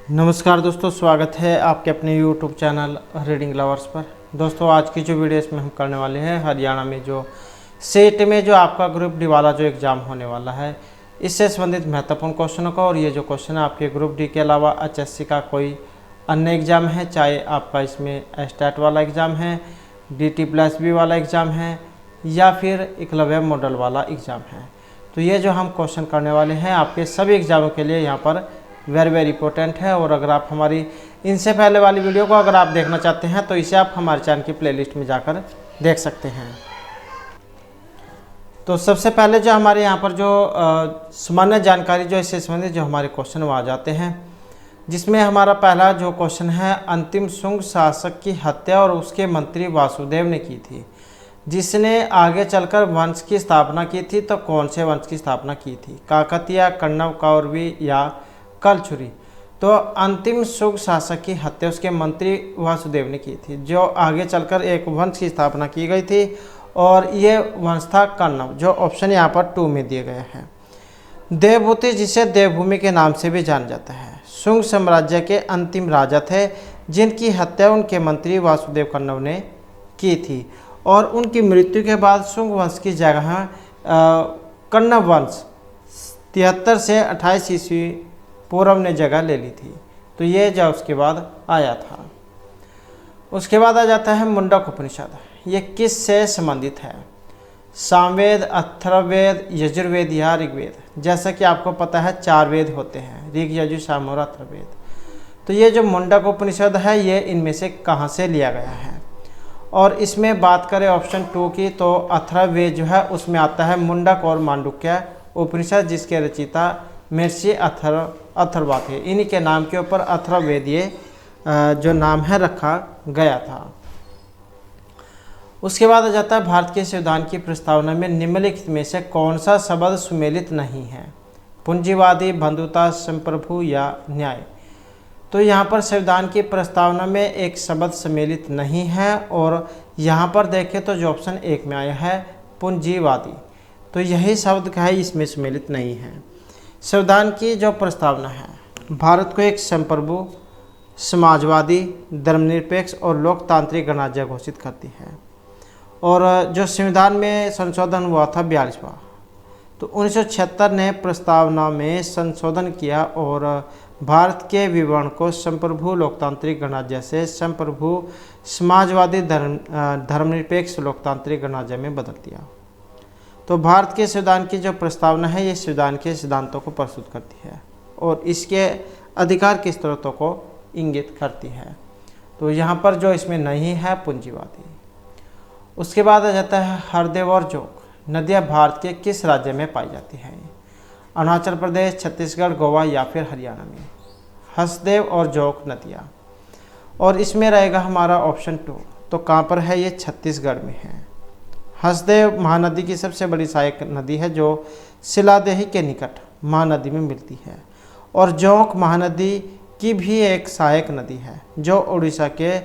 नमस्कार दोस्तों, स्वागत है आपके अपने YouTube चैनल रीडिंग लवर्स पर। दोस्तों आज की जो वीडियो इसमें हम करने वाले हैं हरियाणा में जो सेट में जो आपका ग्रुप डी वाला जो एग्ज़ाम होने वाला है इससे संबंधित महत्वपूर्ण क्वेश्चनों का। और ये जो क्वेश्चन है आपके ग्रुप डी के अलावा HSC का कोई अन्य एग्ज़ाम है, चाहे आपका इसमें स्टेट वाला एग्ज़ाम है, DT+B वाला एग्ज़ाम है या फिर एकलव्य मॉडल वाला एग्ज़ाम है, तो ये जो हम क्वेश्चन करने वाले हैं आपके सभी एग्ज़ामों के लिए यहाँ पर वेरी इंपॉर्टेंट है। और अगर आप हमारी इनसे पहले वाली वीडियो को अगर आप देखना चाहते हैं तो इसे आप हमारे चैनल की प्लेलिस्ट में जाकर देख सकते हैं। तो सबसे पहले जो हमारे यहाँ पर जो सामान्य जानकारी जो इससे संबंधित जो हमारे क्वेश्चन वो आ जाते हैं, जिसमें हमारा पहला जो क्वेश्चन है, अंतिम शुंग शासक की हत्या और उसके मंत्री वासुदेव ने की थी, जिसने आगे चलकर वंश की स्थापना की थी। तो कौन से वंश की स्थापना की थी? काकतीय, कण्व, कौरवी या कलचुरी? तो अंतिम शुंग शासक की हत्या उसके मंत्री वासुदेव ने की थी, जो आगे चलकर एक वंश की स्थापना की गई थी, और ये वंश था कण्व, जो ऑप्शन यहाँ पर 2 में दिए गए हैं। देवभूति, जिसे देवभूमि के नाम से भी जाना जाता है, शुंग साम्राज्य के अंतिम राजा थे जिनकी हत्या उनके मंत्री वासुदेव कण्व ने की थी, और उनकी मृत्यु के बाद शुंग वंश की जगह कण्व वंश 73 से 28 ईस्वी पूर्व ने जगह ले ली थी। तो ये जो उसके बाद आया था। उसके बाद आ जाता है मुंडक उपनिषद। ये किस से संबंधित है? सामवेद, अथर्ववेद, यजुर्वेद या ऋग्वेद? जैसा कि आपको पता है 4 वेद होते हैं, ऋग, यजुर, साम और अथर्ववेद। तो ये जो मुंडक उपनिषद है ये इनमें से कहाँ से लिया गया है? और इसमें बात करें ऑप्शन 2 की, तो अथर्ववेद जो है उसमें आता है मुंडक और मांडुक्य उपनिषद, जिसके रचयिता महर्षि अथर्वा थे। इन्हीं के नाम के ऊपर अथर्ववेद ये जो नाम है रखा गया था। उसके बाद आ जाता है भारत के संविधान की प्रस्तावना में निम्नलिखित में से कौन सा शब्द सुमेलित नहीं है? पूंजीवादी, बंधुता, संप्रभु या न्याय? तो यहाँ पर संविधान की प्रस्तावना में एक शब्द सम्मिलित नहीं है, और यहाँ पर देखें तो जो ऑप्शन 1 में आया है पूंजीवादी, तो यही शब्द का है इसमें सम्मिलित नहीं है। संविधान की जो प्रस्तावना है भारत को एक संप्रभु, समाजवादी, धर्मनिरपेक्ष और लोकतांत्रिक गणराज्य घोषित करती है। और जो संविधान में संशोधन हुआ था 42वां, तो 1976 ने प्रस्तावना में संशोधन किया और भारत के विवरण को संप्रभु लोकतांत्रिक गणराज्य से संप्रभु समाजवादी धर्मनिरपेक्ष लोकतांत्रिक गणराज्य में बदल दिया। तो भारत के संविधान की जो प्रस्तावना है ये संविधान के सिद्धांतों को प्रस्तुत करती है और इसके अधिकार के स्रोतों को इंगित करती है। तो यहाँ पर जो इसमें नहीं है पूंजीवादी। उसके बाद आ जाता है हरदेव और जोक नदियाँ भारत के किस राज्य में पाई जाती हैं? अरुणाचल प्रदेश, छत्तीसगढ़, गोवा या फिर हरियाणा में? हसदेव और जोक नदियाँ, और इसमें रहेगा हमारा ऑप्शन 2। तो कहाँ पर है? ये छत्तीसगढ़ में है। हसदेव महानदी की सबसे बड़ी सहायक नदी है जो सिलादेही के निकट महानदी में मिलती है, और जोंक महानदी की भी एक सहायक नदी है जो उड़ीसा के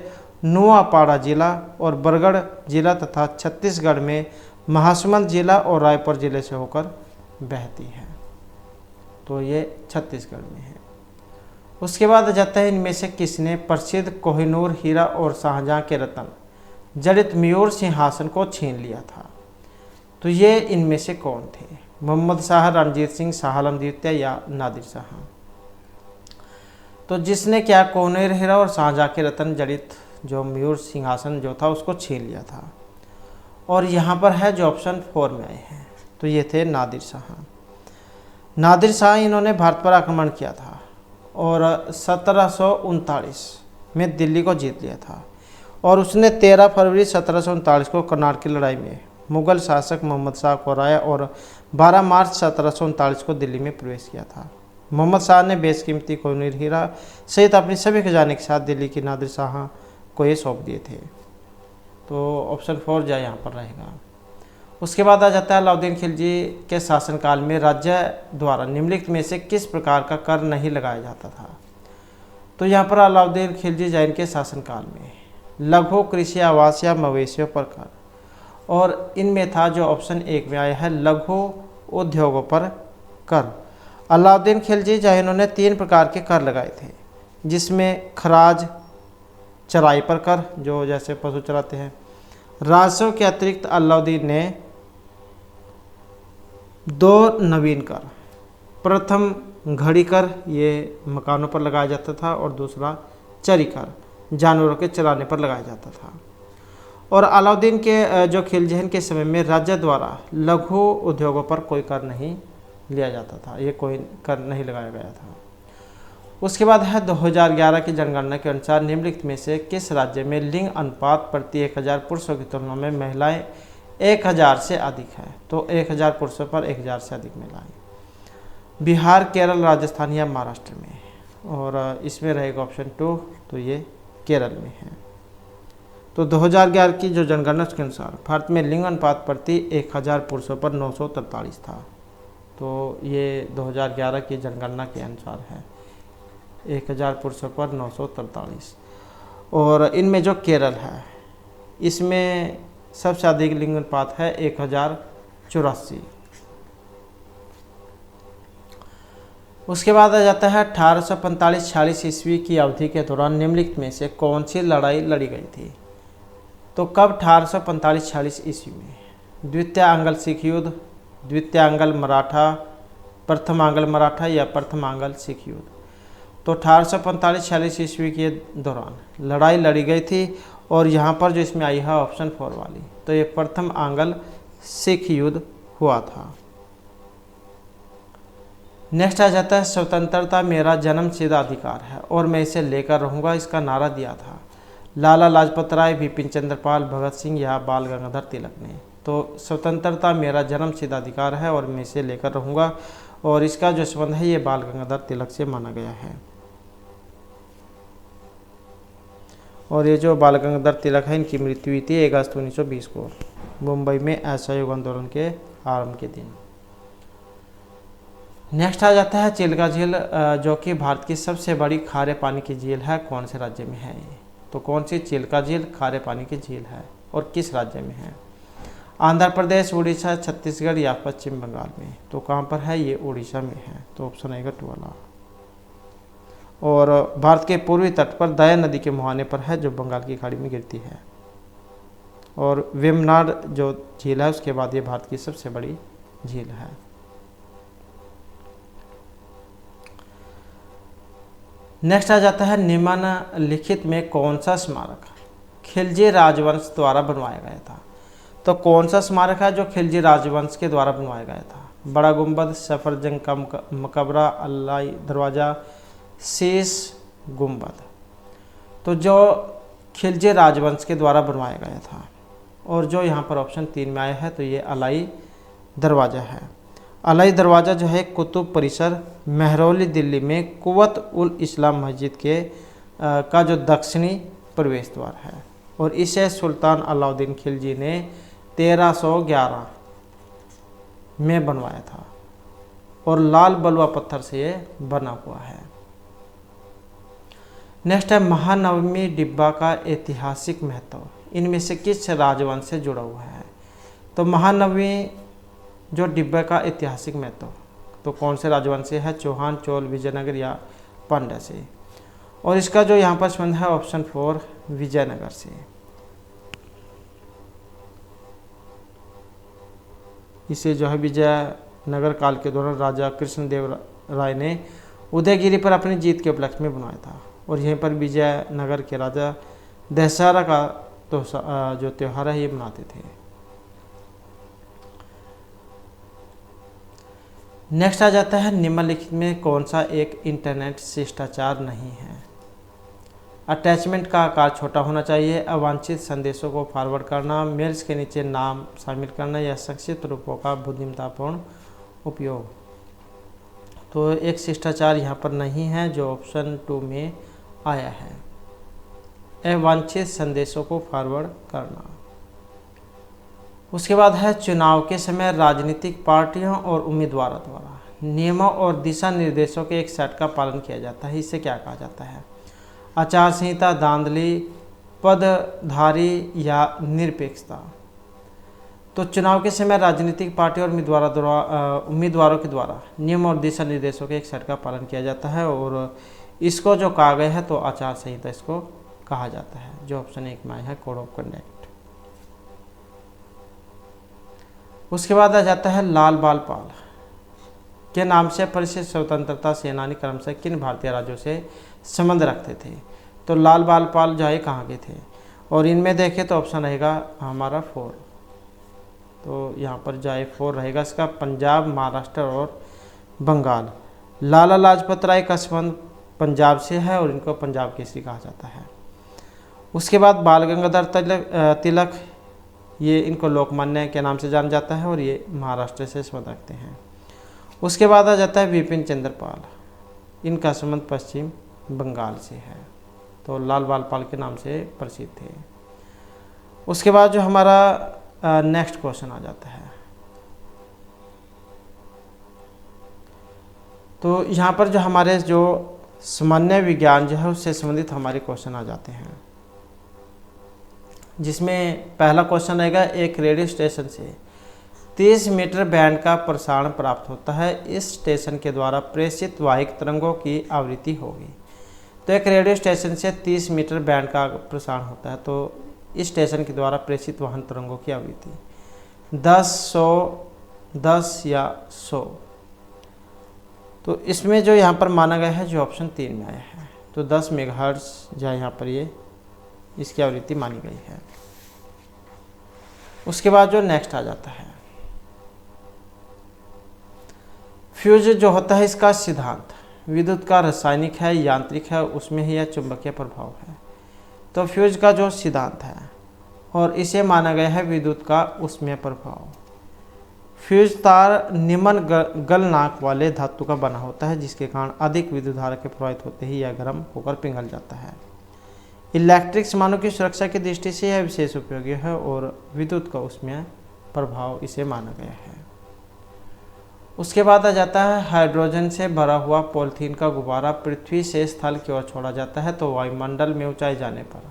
नुआपाड़ा जिला और बरगढ़ जिला तथा छत्तीसगढ़ में महासमुंद जिला और रायपुर जिले से होकर बहती है। तो ये छत्तीसगढ़ में है। उसके बाद आ जाता है इनमें से किसने प्रसिद्ध कोहिनूर हीरा और शाहजहां के रत्न जड़ित मयूर सिंहासन को छीन लिया था? तो ये इनमें से कौन थे? मोहम्मद शाह, रणजीत सिंह, शाह आलम द्वितीय या नादिर शाह? तो जिसने क्या कोहिनूर हीरा और शाहजहां के रत्न जड़ित जो मयूर सिंहासन जो था उसको छीन लिया था, और यहाँ पर है जो ऑप्शन 4 में आए हैं, तो ये थे नादिर शाह। नादिर शाह इन्होंने भारत पर आक्रमण किया था और 1739 में दिल्ली को जीत लिया था, और उसने 13 फरवरी 1739 को करनाल की लड़ाई में मुगल शासक मोहम्मद शाह को हराया और 12 मार्च 1739 को दिल्ली में प्रवेश किया था। मोहम्मद शाह ने बेशकीमती कोहिनूर हीरा सहित अपनी सभी खजाने के साथ दिल्ली की नादिर शाह को ये सौंप दिए थे। तो ऑप्शन 4 जो यहाँ पर रहेगा। उसके बाद आ जाता है अलाउद्दीन खिलजी के शासनकाल में राज्य द्वारा निम्नलिखित में से किस प्रकार का कर नहीं लगाया जाता था? तो यहाँ पर अलाउद्दीन खिलजी जैन के शासनकाल में लघु कृषि, आवास या मवेशियों पर कर, और इनमें था जो ऑप्शन 1 में आया है लघु उद्योगों पर कर। अलाउद्दीन खिलजी जो इन्होंने 3 प्रकार के कर लगाए थे। जिसमें खराज, चराई पर कर, जो जैसे पशु चराते हैं। राजस्व के अतिरिक्त अलाउद्दीन ने 2 नवीन कर, प्रथम घड़ी कर, ये मकानों पर लगाया जाता था, और दूसरा चरी कर, जानवरों के चराने पर लगाया जाता था। और अलाउद्दीन के जो खिलजी के समय में राज्य द्वारा लघु उद्योगों पर कोई कर नहीं लिया जाता था, ये कोई कर नहीं लगाया गया था। उसके बाद है 2011 की जनगणना के अनुसार निम्नलिखित में से किस राज्य में लिंग अनुपात प्रति 1000 पुरुषों की तुलना में महिलाएं 1000 से अधिक है? तो 1000 पुरुषों पर 1000 से अधिक महिलाएं। बिहार, केरल, राजस्थान या महाराष्ट्र में? और इसमें रहेगा ऑप्शन 2, तो ये केरल में है। तो 2011 की जो जनगणना के अनुसार भारत में लिंग अनुपात प्रति 1000 पुरुषों पर 943 था। तो ये 2011 की जनगणना के अनुसार है, 1000 पुरुषों पर 943। और इनमें जो केरल है, इसमें सबसे अधिक लिंग अनुपात है 1084। उसके बाद आ जाता है 1845-46 ईस्वी की अवधि के दौरान निम्नलिखित में से कौन सी लड़ाई लड़ी गई थी? तो कब? 1845-46 ईस्वी में। द्वितीय आंग्ल सिख युद्ध, द्वितीय आंग्ल मराठा, प्रथम आंग्ल मराठा या प्रथम आंग्ल सिख युद्ध? तो 1845-46 ईस्वी के दौरान लड़ाई लड़ी गई थी, और यहाँ पर जो इसमें आई है ऑप्शन 4 वाली, तो ये प्रथम आंग्ल सिख युद्ध हुआ था। नेक्स्ट आ जाता है स्वतंत्रता मेरा जन्मसिद्ध अधिकार है और मैं इसे लेकर रहूँगा, इसका नारा दिया था लाला लाजपत राय, बिपिन चंद्रपाल, भगत सिंह या बाल गंगाधर तिलक ने? तो स्वतंत्रता मेरा जन्मसिद्ध अधिकार है और मैं इसे लेकर रहूँगा, और इसका जो संबंध है ये बाल गंगाधर तिलक से माना गया है। और ये जो बाल गंगाधर तिलक है, इनकी मृत्यु हुई थी 1 अगस्त 1920 को मुंबई में असहयोग आंदोलन के आरंभ के दिन। नेक्स्ट आ जाता है चिल्का झील, जो कि भारत की सबसे बड़ी खारे पानी की झील है, कौन से राज्य में है ये? तो कौन सी चिल्का झील खारे पानी की झील है और किस राज्य में है? आंध्र प्रदेश, उड़ीसा, छत्तीसगढ़ या पश्चिम बंगाल में? तो कहाँ पर है ये? उड़ीसा में है, तो ऑप्शन आएगा 2 वाला। और भारत के पूर्वी तट पर दया नदी के मुहाने पर है, जो बंगाल की खाड़ी में गिरती है। और वेमनाड जो झील है उसके बाद ये भारत की सबसे बड़ी झील है। नेक्स्ट आ जाता है निम्नलिखित में कौन सा स्मारक खिलजी राजवंश द्वारा बनवाया गया था? तो कौन सा स्मारक है जो खिलजी राजवंश के द्वारा बनवाया गया था? बड़ा गुंबद, सफरजंग का मकबरा, अलाई दरवाज़ा, शीश गुंबद? तो जो खिलजी राजवंश के द्वारा बनवाया गया था, और जो यहाँ पर ऑप्शन 3 में आया है, तो ये अलाई दरवाज़ा है। अलाई दरवाज़ा जो है कुतुब परिसर, महरौली, दिल्ली में कुवत उल इस्लाम मस्जिद के का जो दक्षिणी प्रवेश द्वार है, और इसे सुल्तान अलाउद्दीन खिलजी ने 1311 में बनवाया था, और लाल बलुआ पत्थर से ये बना हुआ है। नेक्स्ट है महानवमी डिब्बा का ऐतिहासिक महत्व इनमें से किस राजवंश से जुड़ा हुआ है? तो महानवमी जो डिब्बा का ऐतिहासिक महत्व तो कौन से राजवंश से है? चौहान, चोल, विजयनगर या पांड्या से? और इसका जो यहाँ पर संबंध है ऑप्शन 4 विजयनगर से। इसे जो है विजयनगर काल के दौरान राजा कृष्णदेव राय ने उदयगिरी पर अपनी जीत के उपलक्ष्य में बनवाया था, और यहीं पर विजयनगर के राजा दशहरा का जो त्यौहार है ये मनाते थे। नेक्स्ट आ जाता है निम्नलिखित में कौन सा एक इंटरनेट शिष्टाचार नहीं है? अटैचमेंट का आकार छोटा होना चाहिए, अवांछित संदेशों को फॉरवर्ड करना, मेल्स के नीचे नाम शामिल करना, या संक्षिप्त रूपों का बुद्धिमत्तापूर्ण उपयोग? तो एक शिष्टाचार यहाँ पर नहीं है, जो ऑप्शन 2 में आया है, अवांछित संदेशों को फॉरवर्ड करना। उसके बाद है चुनाव के समय राजनीतिक पार्टियों और उम्मीदवारों द्वारा नियमों और दिशा निर्देशों के एक सेट का पालन किया जाता है, इसे क्या कहा जाता है? आचार संहिता, धांधली, पदधारी या निरपेक्षता? तो चुनाव के समय राजनीतिक पार्टी और उम्मीदवारों के द्वारा नियम और दिशा निर्देशों के एक सेट का पालन किया जाता है, और इसको जो कहा गया है तो आचार संहिता इसको कहा जाता है, जो ऑप्शन 1 में आया है कोड ऑफ कंडक्ट। उसके बाद आ जाता है लाल बाल पाल के नाम से परिचित स्वतंत्रता सेनानी क्रमशः किन भारतीय राज्यों से संबंध रखते थे। तो लाल बाल पाल जो है कहाँ के थे, और इनमें देखें तो ऑप्शन रहेगा हमारा 4, तो यहाँ पर जो है 4 रहेगा इसका, पंजाब, महाराष्ट्र और बंगाल। लाला लाजपत राय का संबंध पंजाब से है और इनको पंजाब केसरी कहा जाता है। उसके बाद बाल गंगाधर तिलक, ये इनको लोकमान्य के नाम से जाना जाता है और ये महाराष्ट्र से संबंध रखते हैं। उसके बाद आ जाता है बिपिन चंद्र पाल, इनका संबंध पश्चिम बंगाल से है, तो लाल बाल पाल के नाम से प्रसिद्ध थे। उसके बाद जो हमारा नेक्स्ट क्वेश्चन आ जाता है, तो यहाँ पर जो हमारे जो सामान्य विज्ञान जो है उससे संबंधित हमारे क्वेश्चन आ जाते हैं, जिसमें पहला क्वेश्चन रहेगा एक रेडियो स्टेशन से 30 मीटर बैंड का प्रसारण प्राप्त होता है, इस स्टेशन के द्वारा प्रेषित वाहिक तरंगों की आवृत्ति होगी। तो एक रेडियो स्टेशन से 30 मीटर बैंड का प्रसारण होता है, तो इस स्टेशन के द्वारा प्रेषित वाहन तरंगों की आवृत्ति 10, 100, 10 या 100। तो इसमें जो यहाँ पर माना गया है जो ऑप्शन 3 में आया है, तो 10 मेगाहर्ट्ज जो यहाँ पर ये इसकी आवृत्ति मानी गई है। उसके बाद जो नेक्स्ट आ जाता है फ्यूज जो होता है, इसका सिद्धांत विद्युत का रासायनिक है, यांत्रिक है, उसमें ही यह चुंबकीय प्रभाव है। तो फ्यूज का जो सिद्धांत है और इसे माना गया है विद्युत का उसमें प्रभाव। फ्यूज तार निम्न गलनांक वाले धातु का बना होता है, जिसके कारण अधिक विद्युत धारा के प्रभावित होते ही यह गर्म होकर पिघल जाता है। इलेक्ट्रिक सामानों की सुरक्षा की दृष्टि से यह विशेष उपयोगी है और विद्युत का उसमें प्रभाव इसे माना गया है। उसके बाद आ जाता है हाइड्रोजन से भरा हुआ पॉलीथीन का गुब्बारा पृथ्वी से स्थल की ओर छोड़ा जाता है, तो वायुमंडल में ऊंचाई जाने पर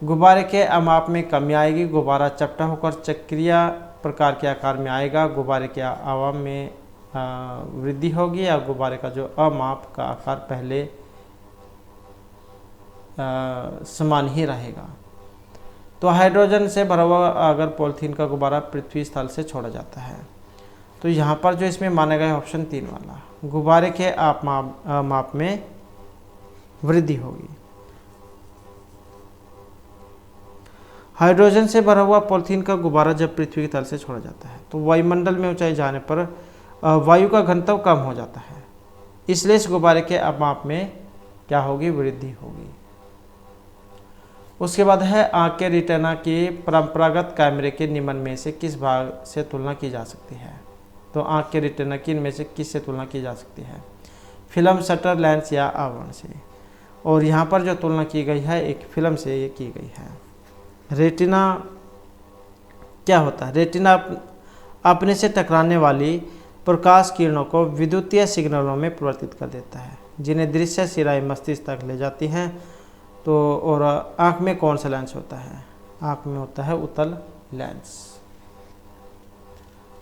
गुब्बारे के अमाप में कमी आएगी, गुब्बारा चपटा होकर चक्रीय प्रकार के आकार में आएगा, गुब्बारे के आवाम में वृद्धि होगी या गुब्बारे का जो अमाप का आकार पहले समान ही रहेगा। तो हाइड्रोजन से भरा हुआ अगर पॉलीथीन का गुब्बारा पृथ्वी स्थल से छोड़ा जाता है, तो यहाँ पर जो इसमें माना गया ऑप्शन 3 वाला, गुब्बारे के माप में वृद्धि होगी। हाइड्रोजन से भरा हुआ पॉलीथीन का गुब्बारा जब पृथ्वी के तल से छोड़ा जाता है तो वायुमंडल में ऊंचाई जाने पर वायु का घनत्व कम हो जाता है, इसलिए इस गुब्बारे के माप में क्या होगी, वृद्धि होगी। उसके बाद है आंख के रेटिना की परंपरागत कैमरे के निम्न में से किस भाग से तुलना की जा सकती है। तो आंख के रेटिना की इनमें से किस से तुलना की जा सकती है, फिल्म, शटर, लेंस या आवरण से। और यहाँ पर जो तुलना की गई है एक फिल्म से ये की गई है। रेटिना क्या होता है, रेटिना अपने से टकराने वाली प्रकाश किरणों को विद्युतीय सिग्नलों में परिवर्तित कर देता है, जिन्हें दृश्य सिराएं मस्तिष्क तक ले जाती हैं। तो और आँख में कौन सा लेंस होता है, आँख में होता है उत्तल लेंस।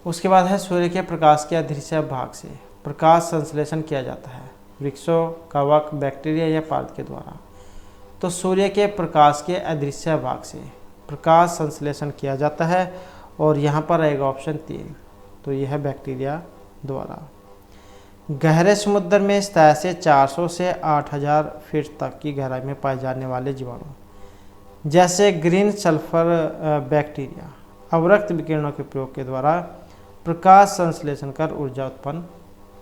उसके बाद है सूर्य के प्रकाश के अदृश्य भाग से प्रकाश संश्लेषण किया जाता है, वृक्षों, कवक, बैक्टीरिया या पादप के द्वारा। तो सूर्य के प्रकाश के अदृश्य भाग से प्रकाश संश्लेषण किया जाता है और यहाँ पर रहेगा ऑप्शन 3, तो यह है बैक्टीरिया द्वारा। गहरे समुद्र में 400 से 8000 फीट तक की गहराई में पाए जाने वाले जीवाणु जैसे ग्रीन सल्फर बैक्टीरिया अवरक्त विकिरणों के प्रयोग के द्वारा प्रकाश संश्लेषण कर ऊर्जा उत्पन्न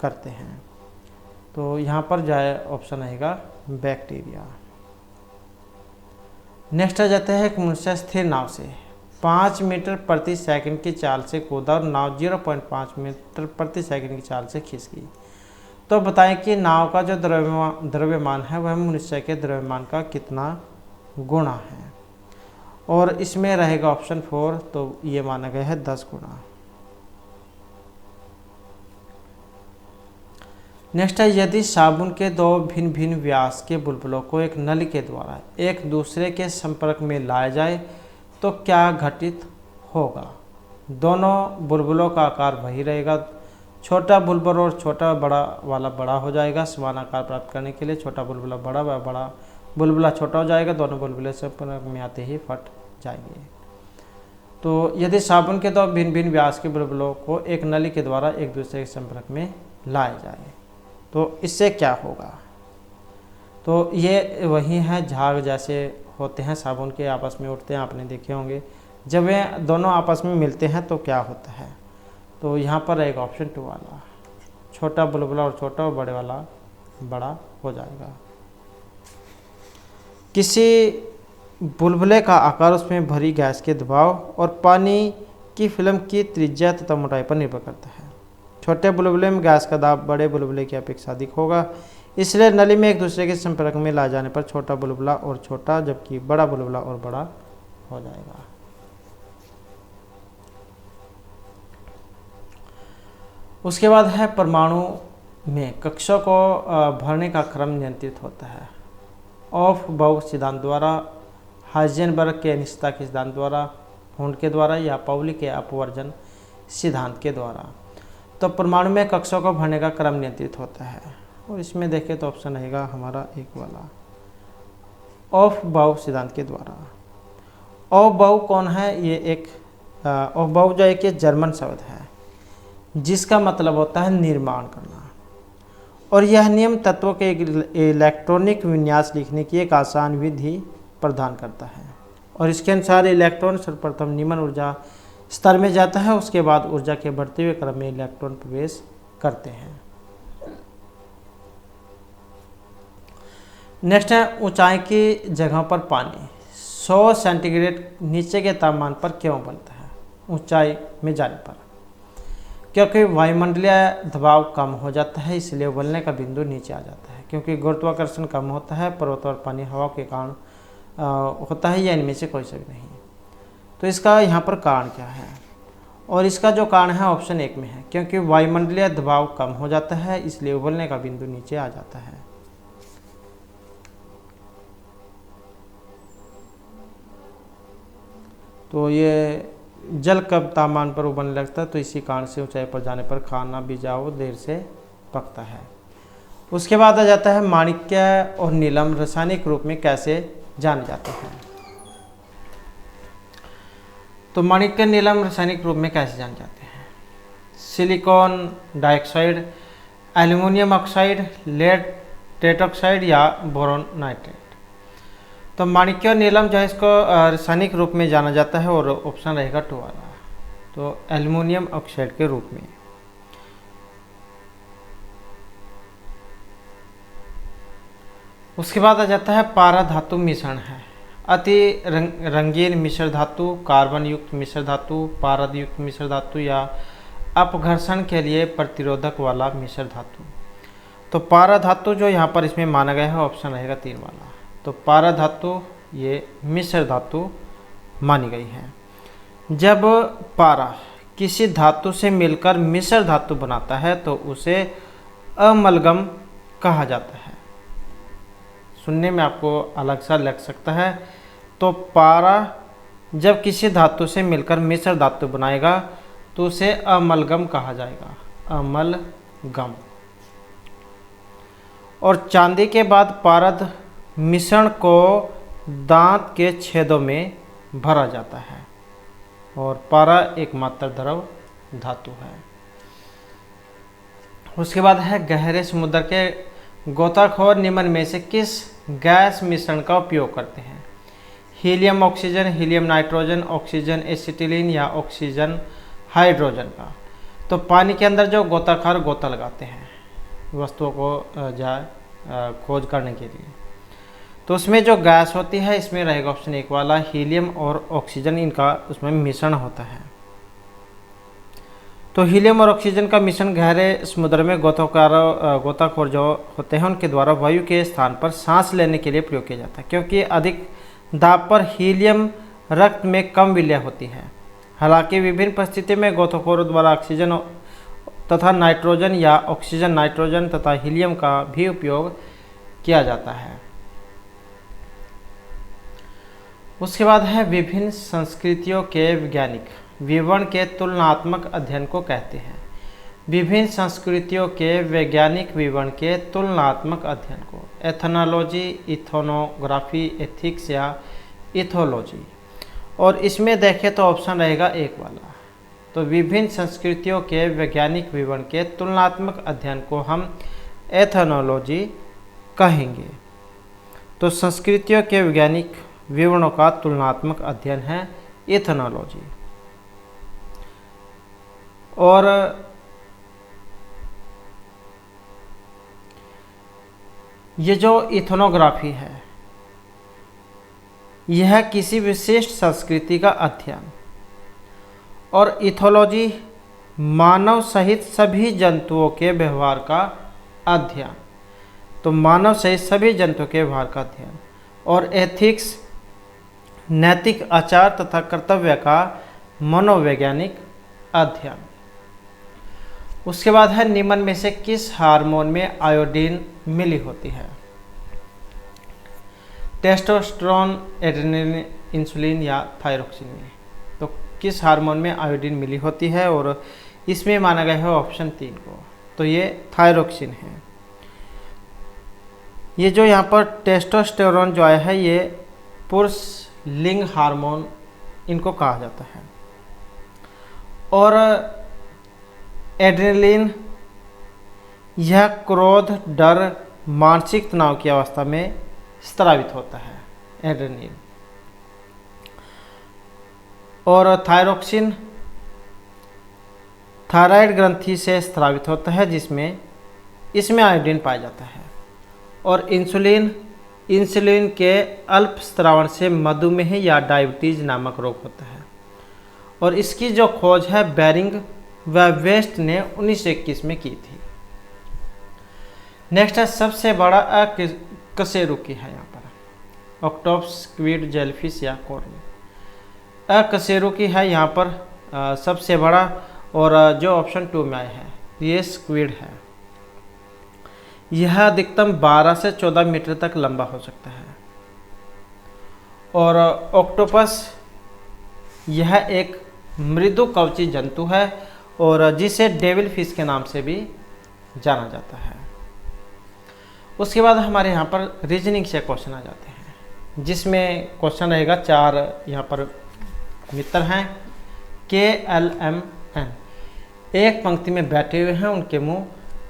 करते हैं। तो यहाँ पर जाए ऑप्शन आएगा बैक्टीरिया। नेक्स्ट आ जाता है एक मनुष्य स्थिर नाव से 5 मीटर प्रति सेकंड की चाल से कूदा और नाव 0.5 मीटर प्रति सेकंड की चाल से खिंच गई। तो बताएं कि नाव का जो द्रव्यमान है वह मनुष्य के द्रव्यमान का कितना गुना है, और इसमें रहेगा ऑप्शन 4, तो ये माना गया है 10 गुना। नेक्स्ट है यदि साबुन के 2 भिन्न भिन्न व्यास के बुलबुलों को एक नली के द्वारा एक दूसरे के संपर्क में लाया जाए तो क्या घटित होगा। दोनों बुलबुलों का आकार वही रहेगा, छोटा बुलबुला और छोटा बड़ा वाला बड़ा हो जाएगा। समान आकार प्राप्त करने के लिए छोटा बुलबुला बड़ा व बड़ा बुलबुला छोटा हो जाएगा। दोनों बुलबुले संपर्क में आते ही फट जाएंगे। तो यदि साबुन के दो भिन्न भिन्न व्यास के बुलबुलों को एक नली के द्वारा एक दूसरे के संपर्क में लाया जाए तो इससे क्या होगा? तो ये वही है झाग जैसे होते हैं, साबुन के आपस में उठते हैं, आपने देखे होंगे। जब वे दोनों आपस में मिलते हैं तो क्या होता है? तो यहाँ पर एक ऑप्शन 2 वाला, छोटा बुलबुला और छोटा और बड़े वाला बड़ा हो जाएगा। किसी बुलबुले का आकार उसमें भरी गैस के दबाव और पानी की फिल्म की त्रिज्या तथा मोटाई पर निर्भर करता है। छोटे बुलबुले में गैस का दाब बड़े बुलबुले की अपेक्षा अधिक होगा, इसलिए नली में एक दूसरे के संपर्क में ला जाने पर छोटा बुलबुला और छोटा जबकि बड़ा बुलबुला और बड़ा हो जाएगा। उसके बाद है परमाणु में कक्षों को भरने का क्रम नियंत्रित होता है। ऑफ बाउ सिद्धांत द्वारा, हाइजेनबर्ग के अनिश्चितता के सिद्धांत द्वारा, हुंड के द्वारा या पाउली के अपवर्जन सिद्धांत के द्वारा। तो परमाणु में कक्षों को भरने का क्रम नियंत्रित होता है और इसमें देखें तो ऑप्शन रहेगा हमारा एक वाला, ऑफ बाउ सिद्धांत के द्वारा। ऑफ बाउ कौन है? ये एक ऑफ बाउ जो एक जर्मन शब्द है जिसका मतलब होता है निर्माण करना, और यह नियम तत्वों के इलेक्ट्रॉनिक विन्यास लिखने की एक आसान विधि प्रदान करता है। और इसके अनुसार इलेक्ट्रॉन सर्वप्रथम निम्न ऊर्जा स्तर में जाता है, उसके बाद ऊर्जा के बढ़ते हुए क्रम में इलेक्ट्रॉन प्रवेश करते हैं। नेक्स्ट है ऊंचाई की जगहों पर पानी 100 सेंटीग्रेड नीचे के तापमान पर क्यों उबलता है? ऊंचाई में जाने पर क्योंकि वायुमंडलीय दबाव कम हो जाता है, इसलिए उबलने का बिंदु नीचे आ जाता है। क्योंकि गुरुत्वाकर्षण कम होता है, पर्वत और पानी हवा के कारण होता है, या इनमें से कोई सा भी नहीं। तो इसका यहाँ पर कारण क्या है? और इसका जो कारण है ऑप्शन 1 में है, क्योंकि वायुमंडलीय दबाव कम हो जाता है इसलिए उबलने का बिंदु नीचे आ जाता है। तो ये जल कब तापमान पर उबलने लगता है? तो इसी कारण से ऊंचाई पर जाने पर खाना भी जाओ देर से पकता है। उसके बाद आ जाता है माणिक्य और नीलम रासायनिक रूप में कैसे जाने जाते हैं? तो माणिक्य नीलम रासायनिक रूप में कैसे जाने जाते हैं? Silicon dioxide, aluminium oxide, lead tetraoxide या बोरॉन नाइट्रेट। तो माणिक्य और नीलम जो है इसको रासायनिक रूप में जाना जाता है और ऑप्शन रहेगा 2 वाला, तो एल्युमिनियम ऑक्साइड के रूप में। उसके बाद आ जाता है पारा धातु मिश्रण है। अति रंगीन मिश्र धातु, कार्बन युक्त मिश्र धातु, पारद युक्त मिश्र धातु या अपघर्षण के लिए प्रतिरोधक वाला मिश्र धातु। तो पारा धातु जो यहाँ पर इसमें माना गया है ऑप्शन रहेगा 3 वाला, तो पारा धातु ये मिश्र धातु मानी गई है। जब पारा किसी धातु से मिलकर मिश्र धातु बनाता है तो उसे अमलगम कहा जाता है। सुनने में आपको अलग सा लग सकता है। तो पारा जब किसी धातु से मिलकर मिश्र धातु बनाएगा तो उसे अमलगम कहा जाएगा, अमलगम। और चांदी के बाद पारद मिश्रण को दांत के छेदों में भरा जाता है और पारा एकमात्र द्रव धातु है। उसके बाद है गहरे समुद्र के गोताखोर निम्न में से किस गैस मिश्रण का उपयोग करते हैं? Helium oxygen, helium nitrogen, oxygen acetylene या ऑक्सीजन हाइड्रोजन का। तो पानी के अंदर जो गोताखोर गोता लगाते हैं वस्तुओं को खोज करने के लिए, तो उसमें जो गैस होती है इसमें रहेगा ऑप्शन 1 वाला हीलियम और ऑक्सीजन, इनका उसमें मिश्रण होता है। तो हीलियम और ऑक्सीजन का मिश्रण गहरे समुद्र में गोताखोर जो होते हैं उनके द्वारा वायु के स्थान पर सांस लेने के लिए प्रयोग किया जाता है, क्योंकि अधिक दाब पर हीलियम रक्त में कम विलय होती है। हालांकि विभिन्न परिस्थितियों में गोताखोरों द्वारा ऑक्सीजन तथा नाइट्रोजन या ऑक्सीजन नाइट्रोजन तथा हीलियम का भी उपयोग किया जाता है। उसके बाद है विभिन्न संस्कृतियों के वैज्ञानिक विवरण के तुलनात्मक अध्ययन को कहते हैं। विभिन्न संस्कृतियों के वैज्ञानिक विवरण के तुलनात्मक अध्ययन को एथनोलॉजी, इथोनोग्राफी, एथिक्स या इथोलॉजी। और इसमें देखें तो ऑप्शन रहेगा एक वाला। तो विभिन्न संस्कृतियों के वैज्ञानिक विवरण के तुलनात्मक अध्ययन को हम एथनोलॉजी कहेंगे। तो संस्कृतियों के वैज्ञानिक विवरणों का तुलनात्मक अध्ययन है इथनोलॉजी। और ये जो इथनोग्राफी है यह किसी विशिष्ट संस्कृति का अध्ययन, और इथोलॉजी मानव सहित सभी जंतुओं के व्यवहार का अध्ययन। तो मानव सहित सभी जंतुओं के व्यवहार का अध्ययन। और एथिक्स नैतिक आचार तथा कर्तव्य का मनोवैज्ञानिक अध्ययन। उसके बाद है निम्न में से किस हार्मोन में आयोडीन मिली होती है? टेस्टोस्टेरोन, एड्रेनलिन, इंसुलिन या थायरोक्सिन में। तो किस हार्मोन में आयोडीन मिली होती है? और इसमें माना गया है ऑप्शन 3 को। तो ये थायरोक्सिन है। ये जो यहाँ पर टेस्टोस्टेरोन जो आया है ये पुरुष लिंग हार्मोन इनको कहा जाता है। और एड्रेनलिन यह क्रोध, डर, मानसिक तनाव की अवस्था में स्रावित होता है एड्रेनलिन। और थायरोक्सिन थायराइड ग्रंथि से स्रावित होता है इसमें आयोडीन पाया जाता है। और इंसुलिन के अल्प स्रावण से मधुमेह या डायबिटीज नामक रोग होता है। और इसकी जो खोज है बेरिंग व वेस्ट ने 1921 में की थी। नेक्स्ट है सबसे बड़ा अकशेरुकी है यहाँ पर ऑक्टोपस, स्क्विड, जेलीफिश या कॉर्न। अकशेरुकी है यहाँ पर सबसे बड़ा, और जो ऑप्शन 2 में आया है ये स्क्विड है। यह अधिकतम 12 से 14 मीटर तक लंबा हो सकता है। और ऑक्टोपस यह एक मृदु कवची जंतु है और जिसे डेविल फिश के नाम से भी जाना जाता है। उसके बाद हमारे यहाँ पर रीजनिंग से क्वेश्चन आ जाते हैं, जिसमें क्वेश्चन रहेगा 4 यहाँ पर मित्र हैं KLMN, एक पंक्ति में बैठे हुए हैं, उनके मुंह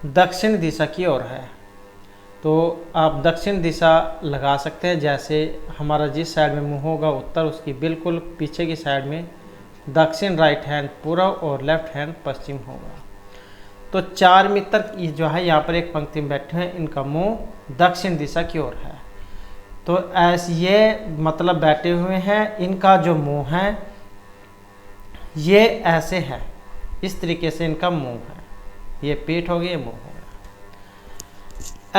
दक्षिण दिशा की ओर है। तो आप दक्षिण दिशा लगा सकते हैं, जैसे हमारा जिस साइड में मुंह होगा उत्तर, उसकी बिल्कुल पीछे की साइड में दक्षिण राइट हैंड पूर्व और लेफ्ट हैंड पश्चिम होगा। तो 4 मित्र जो है यहाँ पर एक पंक्ति में बैठे हैं, इनका मुंह दक्षिण दिशा की ओर है। तो ऐसे ये मतलब बैठे हुए हैं, इनका जो मुंह है ये ऐसे है, इस तरीके से इनका मुंह है, ये पीठ होगी, ये मुंह होगा।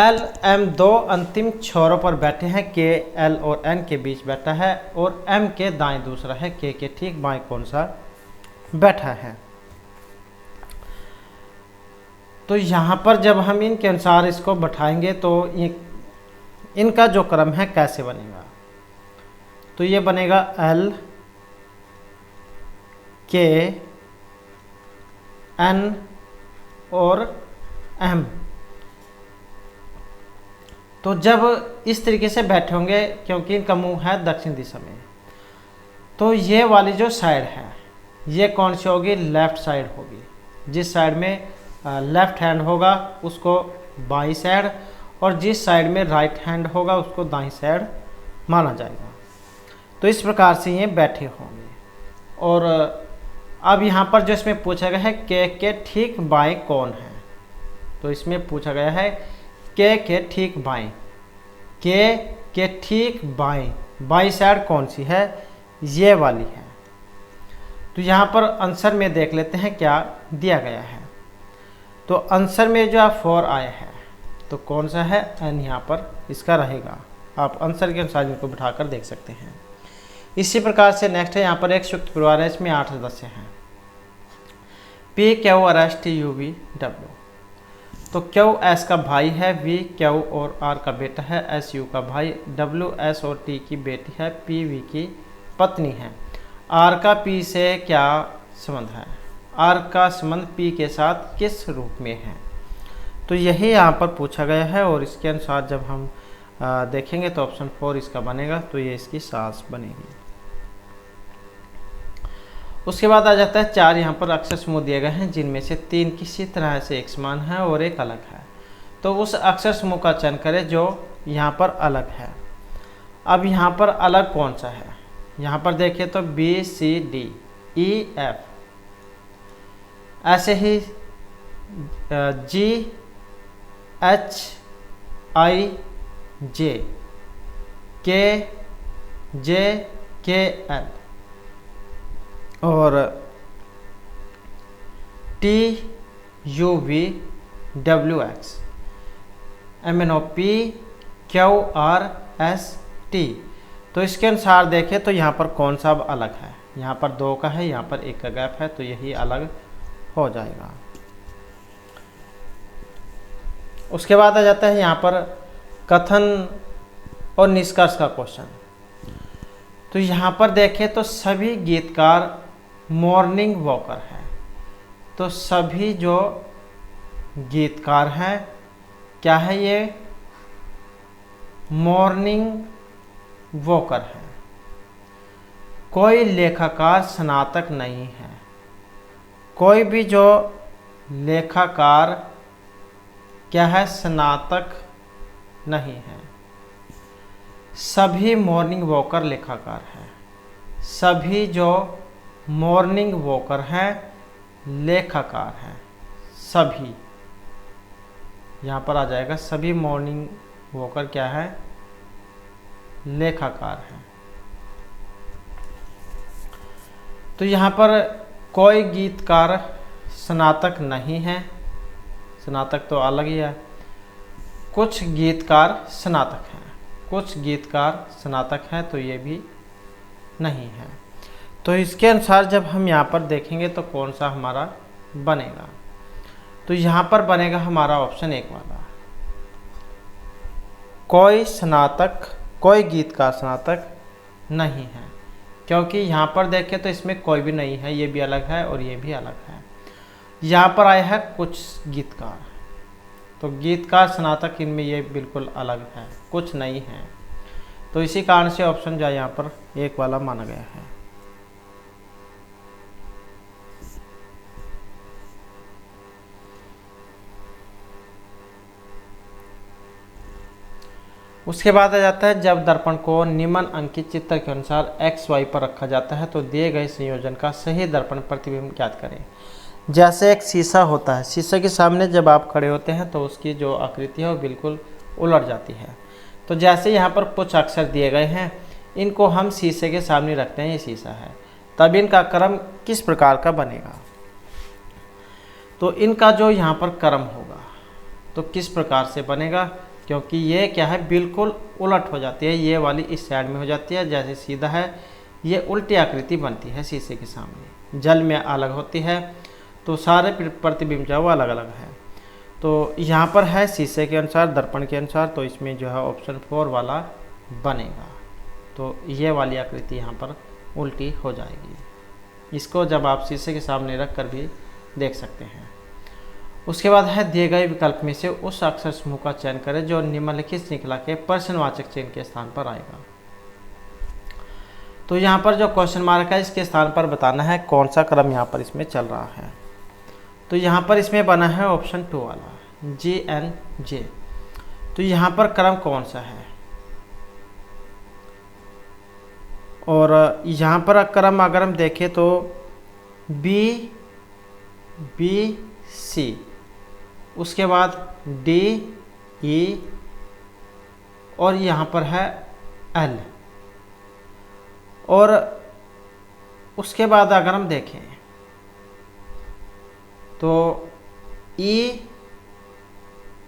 LM 2 अंतिम छोरों पर बैठे हैं, KL और N के बीच बैठा है, और M के दाएं दूसरा है, K के ठीक बाएं कौन सा बैठा है। तो यहाँ पर जब हम इनके अनुसार इसको बैठाएंगे तो इनका जो क्रम है कैसे बनेगा? तो ये बनेगा L K N और M। तो जब इस तरीके से बैठे होंगे, क्योंकि इनका मुंह है दक्षिण दिशा में, तो ये वाली जो साइड है ये कौन सी होगी? लेफ्ट साइड होगी। जिस साइड में लेफ्ट हैंड होगा उसको बाईं साइड, और जिस साइड में राइट हैंड होगा उसको दाईं साइड माना जाएगा। तो इस प्रकार से ये बैठे होंगे। और अब यहाँ पर जो इसमें पूछा गया है के ठीक बाएं कौन है? तो इसमें पूछा गया है के ठीक बाएं, के ठीक बाईं साइड कौन सी है? ये वाली है। तो यहाँ पर आंसर में देख लेते हैं क्या दिया गया है। तो आंसर में जो 4 आया है, तो कौन सा है? N यहाँ पर इसका रहेगा। आप आंसर के अनुसार इनको बिठाकर देख सकते हैं। इसी प्रकार से नेक्स्ट है यहाँ पर एक संयुक्त परिवार है, इसमें 8 सदस्य हैं, P Q R S T U V W। तो Q S का भाई है, V Q और R का बेटा है, S U का भाई, W S और T की बेटी है, P V की पत्नी है। R का P से क्या संबंध है? आर का संबंध पी के साथ किस रूप में है। तो यही यहाँ पर पूछा गया है और इसके अनुसार जब हम देखेंगे तो ऑप्शन 4 इसका बनेगा, तो ये इसकी सास बनेगी। उसके बाद आ जाता है 4 यहाँ पर अक्षर समूह दिए गए हैं जिनमें से 3 किसी तरह से एक समान है और एक अलग है। तो उस अक्षर समूह का चयन करें जो यहाँ पर अलग है। अब यहाँ पर अलग कौन सा है, यहाँ पर देखिए तो B C D E F, ऐसे ही जी एच आई जे के जे के एल और T U V W X M N O P Q R S T. तो इसके अनुसार देखें तो यहाँ पर कौन सा अब अलग है, यहाँ पर 2 का है, यहाँ पर 1 का गैप है, तो यही अलग हो जाएगा। उसके बाद आ जाता है यहाँ पर कथन और निष्कर्ष का क्वेश्चन। तो यहाँ पर देखें तो सभी गीतकार मॉर्निंग वॉकर हैं। तो सभी जो गीतकार हैं क्या है, ये मॉर्निंग वॉकर है। कोई लेखकार स्नातक नहीं है, कोई भी जो लेखकार क्या है, स्नातक नहीं है। सभी मॉर्निंग वॉकर लेखकार हैं, सभी जो मॉर्निंग वॉकर हैं लेखकार हैं। सभी यहाँ पर आ जाएगा, सभी मॉर्निंग वॉकर क्या है, लेखकार हैं। तो यहाँ पर कोई गीतकार स्नातक नहीं है, स्नातक तो अलग ही है। कुछ गीतकार स्नातक हैं, कुछ गीतकार स्नातक हैं, तो ये भी नहीं है। तो इसके अनुसार जब हम यहाँ पर देखेंगे तो कौन सा हमारा बनेगा, तो यहाँ पर बनेगा हमारा ऑप्शन 1 वाला। कोई स्नातक, कोई गीतकार स्नातक नहीं है, क्योंकि यहाँ पर देखें तो इसमें कोई भी नहीं है, ये भी अलग है और ये भी अलग है। यहाँ पर आया है कुछ गीतकार, तो गीतकार स्नातक इनमें ये बिल्कुल अलग है, कुछ नहीं है। तो इसी कारण से ऑप्शन जो है यहाँ पर 1 वाला माना गया है। उसके बाद आ जाता है जब दर्पण को निम्न अंकित चित्र के अनुसार एक्स वाई पर रखा जाता है तो दिए गए संयोजन का सही दर्पण प्रतिबिंब ज्ञात करें। जैसे एक शीशा होता है, शीशे के सामने जब आप खड़े होते हैं तो उसकी जो आकृति है वो बिल्कुल उलट जाती है। तो जैसे यहाँ पर कुछ अक्षर दिए गए हैं, इनको हम शीशे के सामने रखते हैं, ये शीशा है, तब इनका क्रम किस प्रकार का बनेगा। तो इनका जो यहाँ पर क्रम होगा तो किस प्रकार से बनेगा, क्योंकि ये क्या है, बिल्कुल उलट हो जाती है। ये वाली इस साइड में हो जाती है, जैसे सीधा है ये उल्टी आकृति बनती है शीशे के सामने। जल में अलग होती है, तो सारे प्रतिबिंब जो है वो अलग अलग है। तो यहाँ पर है शीशे के अनुसार, दर्पण के अनुसार, तो इसमें जो है ऑप्शन 4 वाला बनेगा। तो ये वाली आकृति यहाँ पर उल्टी हो जाएगी। इसको जब आप शीशे के सामने रख कर भी देख सकते हैं। उसके बाद है दिए गए विकल्प में से उस अक्षर समूह का चयन करें जो निम्नलिखित श्रृंखला के प्रश्नवाचक चिन्ह के स्थान पर आएगा। तो यहाँ पर जो क्वेश्चन मार्क है इसके स्थान पर बताना है कौन सा क्रम यहाँ पर इसमें चल रहा है। तो यहाँ पर इसमें बना है ऑप्शन 2 वाला GNJ। तो यहाँ पर क्रम कौन सा है, और यहाँ पर क्रम अगर हम देखें तो BC, उसके बाद DE और यहाँ पर है L, और उसके बाद अगर हम देखें तो E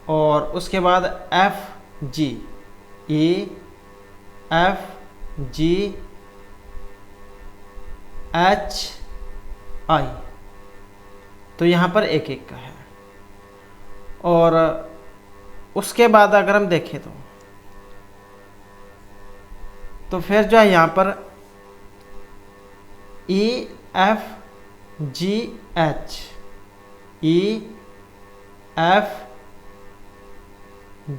और उसके बाद FG, EFG HI, तो यहाँ पर एक एक का है। और उसके बाद अगर हम देखें तो फिर जो है यहाँ पर EFG H E F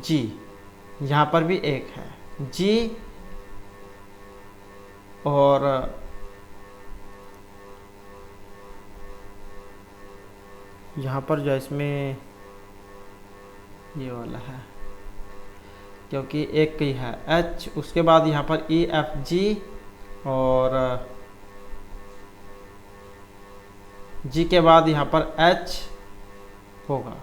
G, यहाँ पर भी एक है G, और यहाँ पर जो इसमें ये वाला है, क्योंकि एक ही है H, उसके बाद यहाँ पर E F G और G के बाद यहाँ पर H होगा।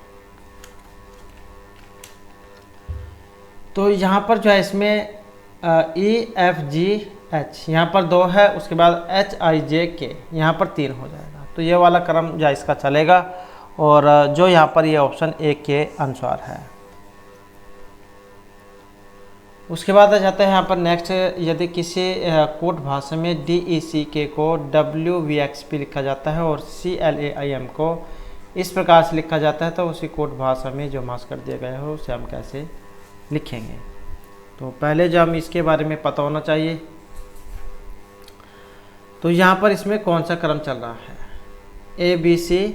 तो यहाँ पर जो है इसमें E F G H यहाँ पर 2 है, उसके बाद H I J K यहाँ पर 3 हो जाएगा। तो ये वाला क्रम जो इसका चलेगा, और जो यहाँ पर ये ऑप्शन 1 के अनुसार है। उसके बाद आ जाता है यहाँ पर नेक्स्ट, यदि किसी कोड भाषा में DECK को WVXP लिखा जाता है और CLAIM को इस प्रकार से लिखा जाता है, तो उसी कोड भाषा में जो मास्कर दिया गया है उसे हम कैसे लिखेंगे। तो पहले जो हम इसके बारे में पता होना चाहिए। तो यहाँ पर इसमें कौन सा क्रम चल रहा है, A B C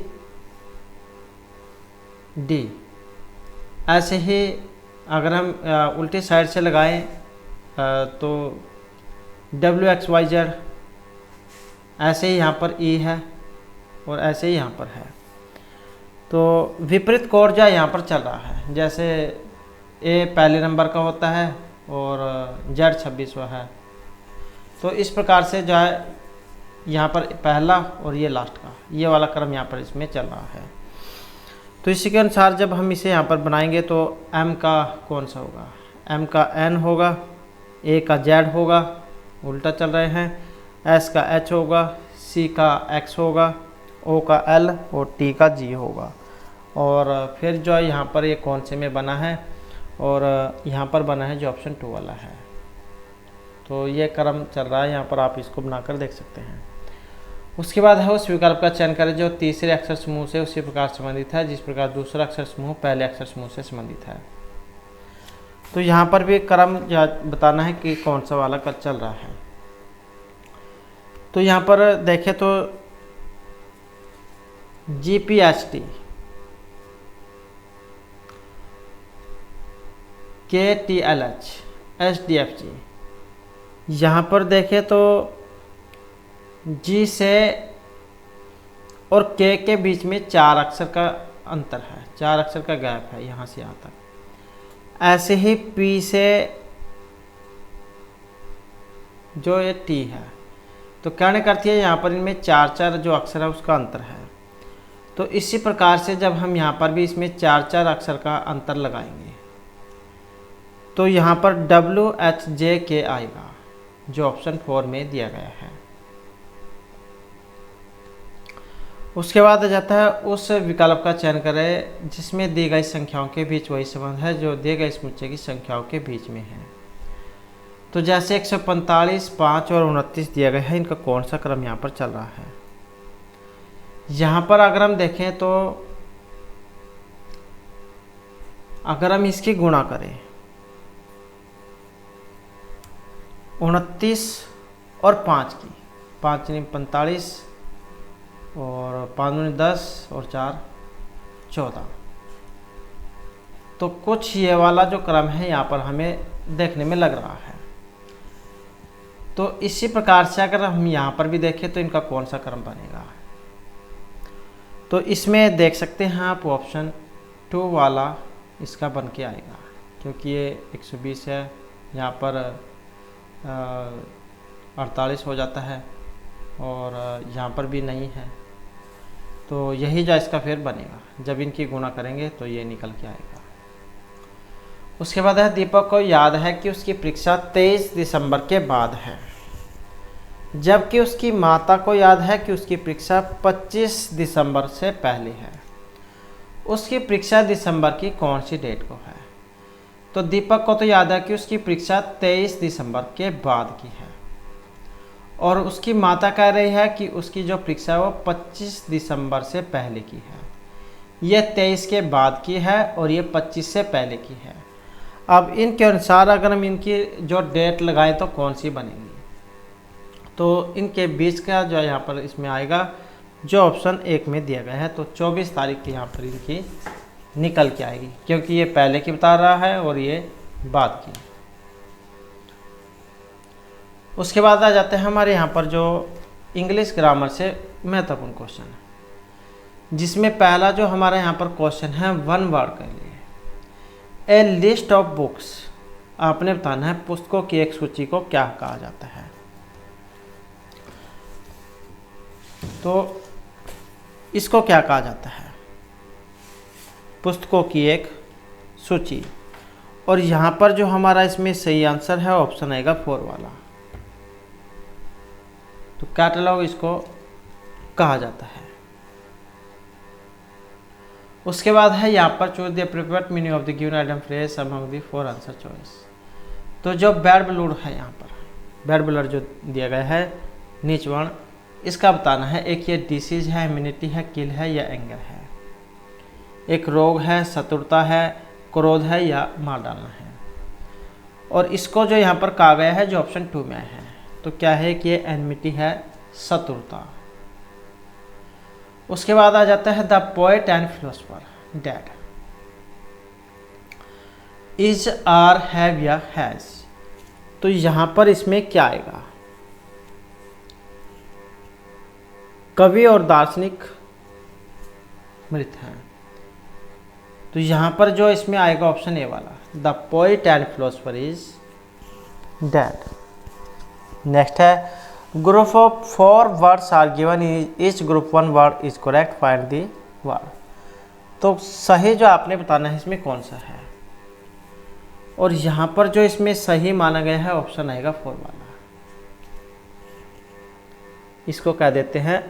D। ऐसे ही अगर हम उल्टी साइड से लगाएं तो WXYZ, ऐसे ही यहाँ पर E है और ऐसे ही यहाँ पर है। तो विपरीत कोड जो यहाँ पर चल रहा है, जैसे A पहले नंबर का होता है और Z 26वां है। तो इस प्रकार से जो है यहाँ पर पहला और ये लास्ट का ये वाला क्रम यहाँ पर इसमें चल रहा है। तो इसी के अनुसार जब हम इसे यहाँ पर बनाएंगे तो M का कौन सा होगा, M का N होगा, A का Z होगा, उल्टा चल रहे हैं, S का H होगा, C का X होगा, O का L और T का G होगा। और फिर जो है यहाँ पर ये कौन से में बना है, और यहाँ पर बना है जो ऑप्शन 2 वाला है। तो ये क्रम चल रहा है, यहाँ पर आप इसको बनाकर देख सकते हैं। उसके बाद है उस विकल्प का चयन करें जो तीसरे अक्षर समूह से उसी प्रकार संबंधित है जिस प्रकार दूसरा अक्षर समूह पहले अक्षर समूह से संबंधित है। तो यहाँ पर भी क्रम बताना है कि कौन सा वाला कल चल रहा है। तो यहाँ पर देखें तो GPHT, KTLH, SDFG, यहाँ पर देखें तो G से और K के बीच में 4 अक्षर का अंतर है, 4 अक्षर का गैप है यहाँ से यहाँ तक। ऐसे ही P से जो ये T है, तो कहने करती है यहाँ पर इनमें 4 जो अक्षर है उसका अंतर है। तो इसी प्रकार से जब हम यहाँ पर भी इसमें 4 अक्षर का अंतर लगाएंगे तो यहाँ पर WHJK आएगा जो ऑप्शन 4 में दिया गया है। उसके बाद आ जाता है उस विकल्प का चयन करें जिसमें दी गई संख्याओं के बीच वही संबंध है जो दिए गए समुच्चय की संख्याओं के बीच में है। तो जैसे 145, 5 और 29 दिया गया है, इनका कौन सा क्रम यहाँ पर चल रहा है। यहाँ पर अगर हम देखें तो अगर हम इसकी गुणा करें 29 और 5 की, 5 नहीं 45 और 5 दूनी 10 और 4 14, तो कुछ ये वाला जो क्रम है यहाँ पर हमें देखने में लग रहा है। तो इसी प्रकार से अगर हम यहाँ पर भी देखें तो इनका कौन सा क्रम बनेगा, तो इसमें देख सकते हैं आप ऑप्शन 2 वाला इसका बन के आएगा, क्योंकि ये 120 है, यहाँ पर 48 हो जाता है और यहाँ पर भी नहीं है। तो यही जो इसका फिर बनेगा, जब इनकी गुणा करेंगे तो ये निकल के आएगा। उसके बाद है दीपक को याद है कि उसकी परीक्षा 23 दिसंबर के बाद है, जबकि उसकी माता को याद है कि उसकी परीक्षा 25 दिसंबर से पहले है। उसकी परीक्षा दिसंबर की कौन सी डेट को है। तो दीपक को तो याद है कि उसकी परीक्षा 23 दिसंबर के बाद की है, और उसकी माता कह रही है कि उसकी जो परीक्षा है वो 25 दिसंबर से पहले की है। ये 23 के बाद की है और ये 25 से पहले की है। अब इनके अनुसार अगर हम इनकी जो डेट लगाएं तो कौन सी बनेगी, तो इनके बीच का जो यहाँ पर इसमें आएगा जो ऑप्शन 1 में दिया गया है। तो 24 तारीख की यहाँ पर इनकी निकल के आएगी, क्योंकि ये पहले की बता रहा है और ये बाद की। उसके बाद आ जाते हैं हमारे यहाँ पर जो इंग्लिश ग्रामर से महत्वपूर्ण क्वेश्चन है, जिसमें पहला जो हमारा यहाँ पर क्वेश्चन है 1 वर्ड के लिए, ए लिस्ट ऑफ बुक्स। आपने बताना है पुस्तकों की एक सूची को क्या कहा जाता है। तो इसको क्या कहा जाता है, पुस्तकों की एक सूची। और यहाँ पर जो हमारा इसमें सही आंसर है ऑप्शन आएगा 4 वाला। तो कैटलॉग इसको कहा जाता है। उसके बाद है यहाँ पर choose the appropriate meaning of the given item phrase among the 4 answer choice. तो जो वर्ब है यहाँ पर वर्ब जो दिया गया है नीचवर्ण, इसका बताना है। एक ये डिसीज है, इम्यूनिटी है, किल है या एंगर है। एक रोग है, शत्रुता है, क्रोध है या मार डालना है। और इसको जो यहाँ पर कहा गया है जो ऑप्शन 2 में है, तो क्या है कि ये एनमिटी है, शत्रुता। उसके बाद आ जाता है the poet and philosopher dead. Is, are, have या हैज। तो यहां पर इसमें क्या आएगा, कवि और दार्शनिक मृत हैं। तो यहां पर जो इसमें आएगा ऑप्शन ए वाला, the poet and philosopher is dead. Next है group of 4 words are given, each group 1 word is correct, find the word. तो सही जो आपने बताना है इसमें कौन सा है। और यहाँ पर जो इसमें सही माना गया है ऑप्शन आएगा 4 वाला। इसको कह देते हैं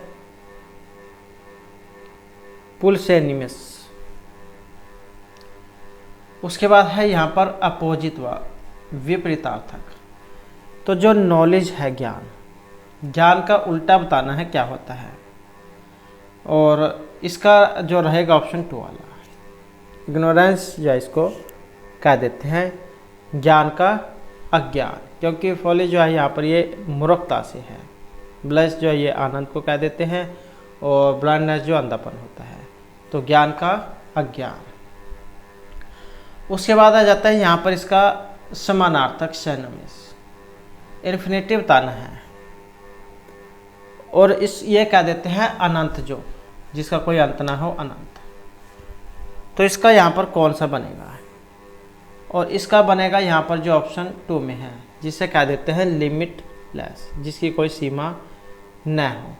पुलसेनिमस। उसके बाद है यहाँ पर अपोजिट व विपरीतार्थक। तो जो नॉलेज है, ज्ञान का उल्टा बताना है क्या होता है। और इसका जो रहेगा ऑप्शन 2 वाला, इग्नोरेंस, या इसको कह देते हैं ज्ञान का अज्ञान, क्योंकि फॉली जो है यहाँ पर ये मूर्खता से है। ब्लश जो है ये आनंद को कह देते हैं, और ब्लाइंडनेस जो अंधापन होता है। तो ज्ञान का अज्ञान। उसके बाद आ जाता है यहाँ पर इसका समानार्थक सिनोनिम्स, इन्फिनेटिव बताना है। और ये कह देते हैं अनंत, जो जिसका कोई अंत ना हो, अनंत। तो इसका यहाँ पर कौन सा बनेगा, और इसका बनेगा यहाँ पर जो ऑप्शन 2 में है, जिसे कह देते हैं लिमिटलेस, जिसकी कोई सीमा न हो।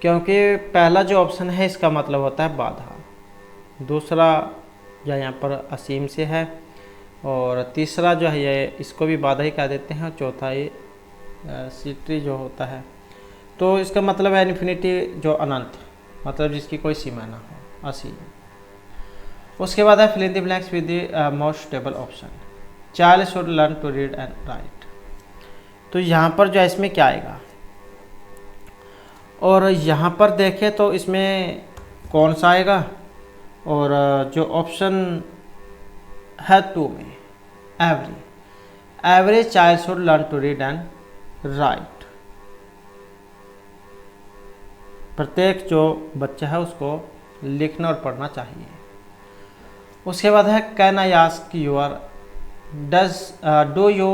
क्योंकि पहला जो ऑप्शन है इसका मतलब होता है बाधा, दूसरा जो यहाँ पर असीम से है, और तीसरा जो है ये इसको भी बाधा ही कह देते हैं, और चौथा ये सिट्री जो होता है। तो इसका मतलब है इन्फिनिटी, जो अनंत, मतलब जिसकी कोई सीमा ना हो, असीम। उसके बाद है fill in the blanks with the most stable option, child should learn to read and write. तो यहाँ पर जो है इसमें क्या आएगा, और यहाँ पर देखें तो इसमें कौन सा आएगा, और जो ऑप्शन है 2 में, every child should learn to read and write. प्रत्येक जो बच्चा है उसको लिखना और पढ़ना चाहिए। उसके बाद है can I ask your do you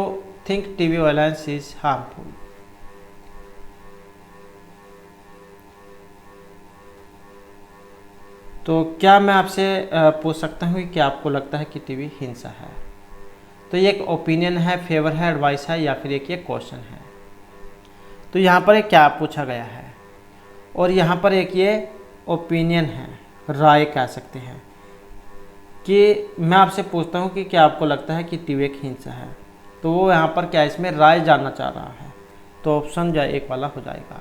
think TV violence is harmful. तो क्या मैं आपसे पूछ सकता हूँ कि क्या आपको लगता है कि टीवी हिंसा है। तो ये एक ओपिनियन है, फेवर है, एडवाइस है, या फिर एक ये क्वेश्चन है। तो यहाँ पर एक क्या पूछा गया है, और यहाँ पर एक ये ओपिनियन है, राय कह सकते हैं, कि मैं आपसे पूछता हूँ कि क्या आपको लगता है कि टीवी एक हिंसा है। तो वो यहाँ पर क्या इसमें राय जानना चाह रहा है। तो ऑप्शन जो 1 वाला हो जाएगा।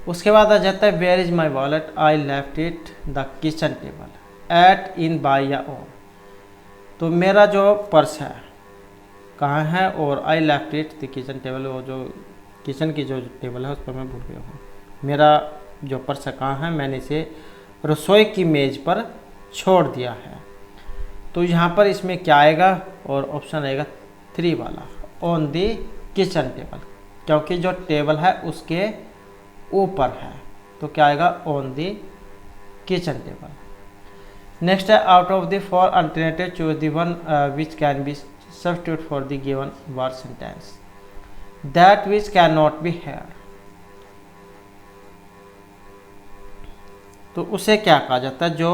उसके बाद आ जाता है where is my wallet, I left it the kitchen table, at, in, by या ऑन। तो मेरा जो पर्स है कहाँ है, और I left it the kitchen table, वो जो किचन की जो टेबल है उस पर मैं भूल गया हूँ। मेरा जो पर्स है कहाँ है, मैंने इसे रसोई की मेज़ पर छोड़ दिया है। तो यहाँ पर इसमें क्या आएगा, और ऑप्शन आएगा 3 वाला, ऑन दी किचन टेबल, क्योंकि जो टेबल है उसके ऊपर है। तो क्या आएगा on the kitchen table. Next है out of the 4 alternative choose the one which can be substitute for the given word sentence. That which can not be here, तो उसे क्या कहा जाता है जो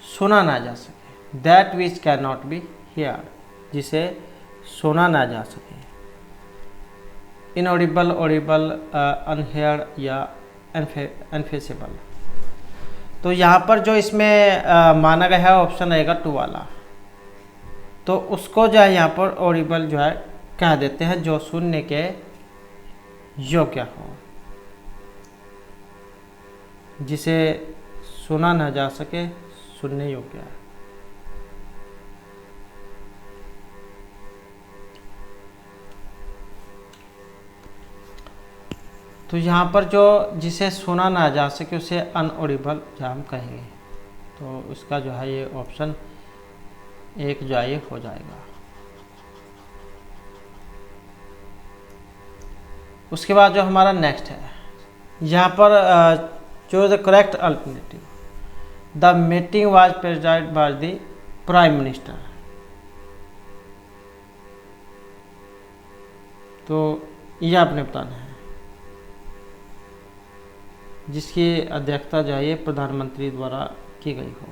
सुना ना जा सके। That which can not be hair, जिसे सुना ना जा सके। इनऑडिबल, ऑडिबल, अनहेयर्ड या अनफेसेबल। तो यहाँ पर जो इसमें माना गया है ऑप्शन रहेगा 2 वाला, तो उसको जो है यहाँ पर ऑडिबल जो है कह देते हैं, जो सुनने के योग्य हो, जिसे सुना न जा सके, सुनने योग्य है। तो यहाँ पर जो जिसे सुना ना जा सके उसे अनऑडिबल जो हम कहेंगे, तो उसका जो है ये ऑप्शन 1 जो है ये हो जाएगा। उसके बाद जो हमारा नेक्स्ट है, यहाँ पर choose the correct alternative. The meeting was presided by the prime minister, तो यह आपने बताना है, जिसकी अध्यक्षता जो है प्रधानमंत्री द्वारा की गई हो।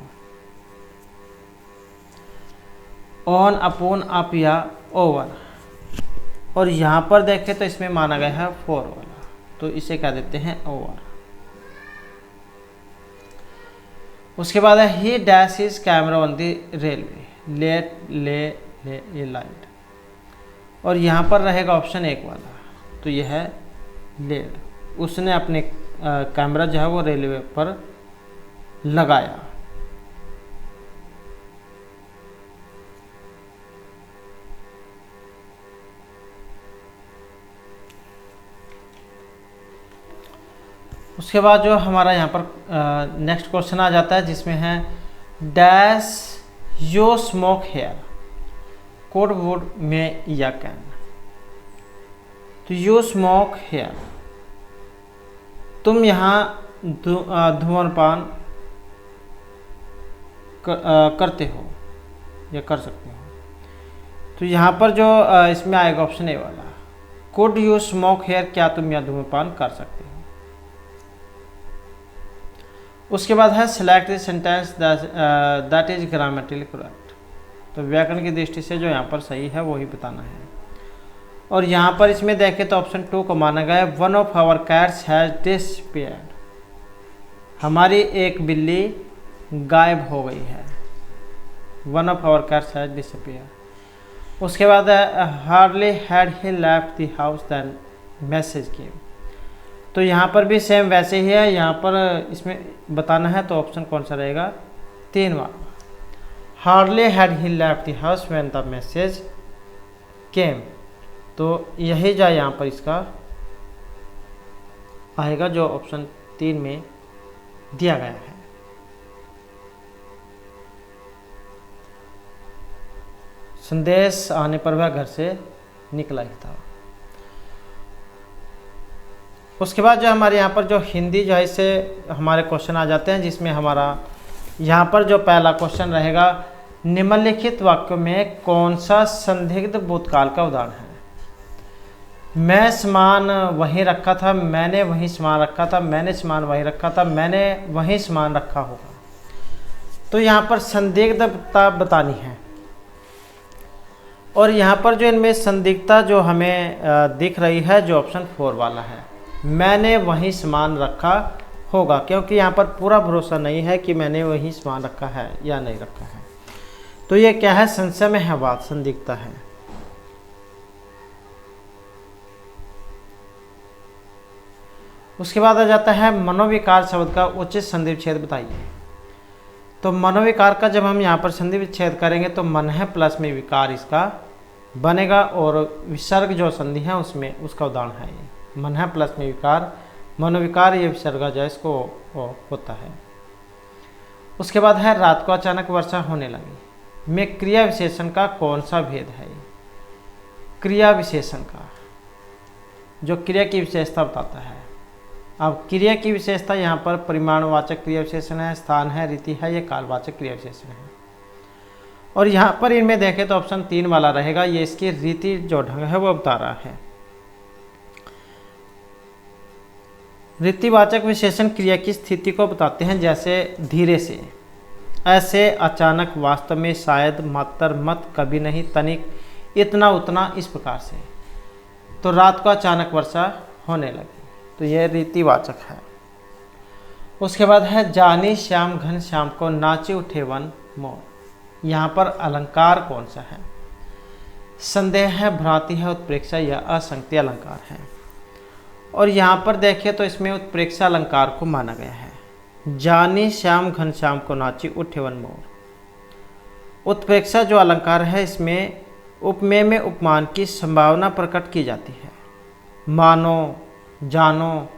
ऑन, अपॉन, अप या ओवर, और यहाँ पर देखें तो इसमें माना गया है 4 वाला, तो इसे क्या देते हैं ओवर। उसके बाद है he dash his camera on the railway, let, lay light, और यहाँ पर रहेगा ऑप्शन 1 वाला, तो यह है लेट। उसने अपने कैमरा जो है वो रेलवे पर लगाया। उसके बाद जो हमारा यहाँ पर नेक्स्ट क्वेश्चन आ जाता है, जिसमें है dash you smoke here, could would may या कैन। तो यू स्मोक हेयर, तुम यहाँ धूम्रपान करते हो या कर सकते हो। तो यहाँ पर जो इसमें आएगा ऑप्शन ए वाला, कुड यू स्मोक हेयर, क्या तुम यहाँ धूम्रपान कर सकते हो। उसके बाद है select the sentence that is grammatically correct, तो व्याकरण की दृष्टि से जो यहाँ पर सही है वही बताना है। और यहाँ पर इसमें देखें तो ऑप्शन 2 को माना गया है, one of our cats has disappeared, हमारी एक बिल्ली गायब हो गई है। One of our cats has disappeared. उसके बाद hardly had he left the house then message came, तो यहाँ पर भी सेम वैसे ही है। यहाँ पर इसमें बताना है तो ऑप्शन कौन सा रहेगा, 3 वाला, hardly had he left the house when the message came, तो यही जा यहाँ पर इसका आएगा जो ऑप्शन 3 में दिया गया है। संदेश आने पर वह घर से निकला ही था। उसके बाद जो हमारे यहाँ पर जो हिंदी जो है इससे हमारे क्वेश्चन आ जाते हैं, जिसमें हमारा यहाँ पर जो पहला क्वेश्चन रहेगा, निम्नलिखित वाक्यों में कौन सा संदिग्ध भूतकाल का उदाहरण है। मैं सामान वहीं रखा था, मैंने वहीं सामान रखा था, मैंने सामान वहीं रखा था, मैंने वहीं सामान रखा होगा। तो यहाँ पर संदिग्धता बतानी है, और यहाँ पर जो इनमें संदिग्धता जो हमें दिख रही है जो ऑप्शन 4 वाला है, मैंने वहीं सामान रखा होगा, क्योंकि यहाँ पर पूरा भरोसा नहीं है कि मैंने वहीं सामान रखा है या नहीं रखा है। तो ये क्या है, संशय में है बात, संदिग्धता है। उसके बाद आ जाता है मनोविकार शब्द का उचित संधि विच्छेद बताइए। तो मनोविकार का जब हम यहाँ पर संधि विच्छेद करेंगे तो मन है प्लस में विकार इसका बनेगा, और विसर्ग जो संधि है उसमें उसका उदाहरण है ये, मन है प्लस में विकार, मनोविकार, ये विसर्ग जो इसको होता है। उसके बाद है रात को अचानक वर्षा होने लगी में क्रिया विशेषण का कौन सा भेद है। क्रिया विशेषण का जो क्रिया की विशेषता बताता है, अब क्रिया की विशेषता यहाँ पर परिमाणवाचक क्रिया विशेषण है, स्थान है, रीति है, ये कालवाचक क्रिया विशेषण है। और यहाँ पर इनमें देखें तो ऑप्शन 3 वाला रहेगा, ये इसकी रीति जो ढंग है वो बता रहा है। रीतिवाचक विशेषण क्रिया की स्थिति को बताते हैं, जैसे धीरे से, ऐसे, अचानक, वास्तव में, शायद, मात्र, मत, कभी नहीं, तनिक, इतना, उतना, इस प्रकार से। तो रात को अचानक वर्षा होने लगी, तो यह रीतिवाचक है। उसके बाद है जानी श्याम घन श्याम को, नाचे उठे वन मोर। यहाँ पर अलंकार कौन सा है? संदेह है, भ्रांति है, उत्प्रेक्षा या असंगति अलंकार है। और यहाँ पर देखिए तो इसमें उत्प्रेक्षा अलंकार को माना गया है। जानी श्याम घन श्याम को, नाची उठे वन मोर। उत्प्रेक्षा जो अलंकार है, इसमें उपमेय में उपमान की संभावना प्रकट की जाती है। मानो, जानो,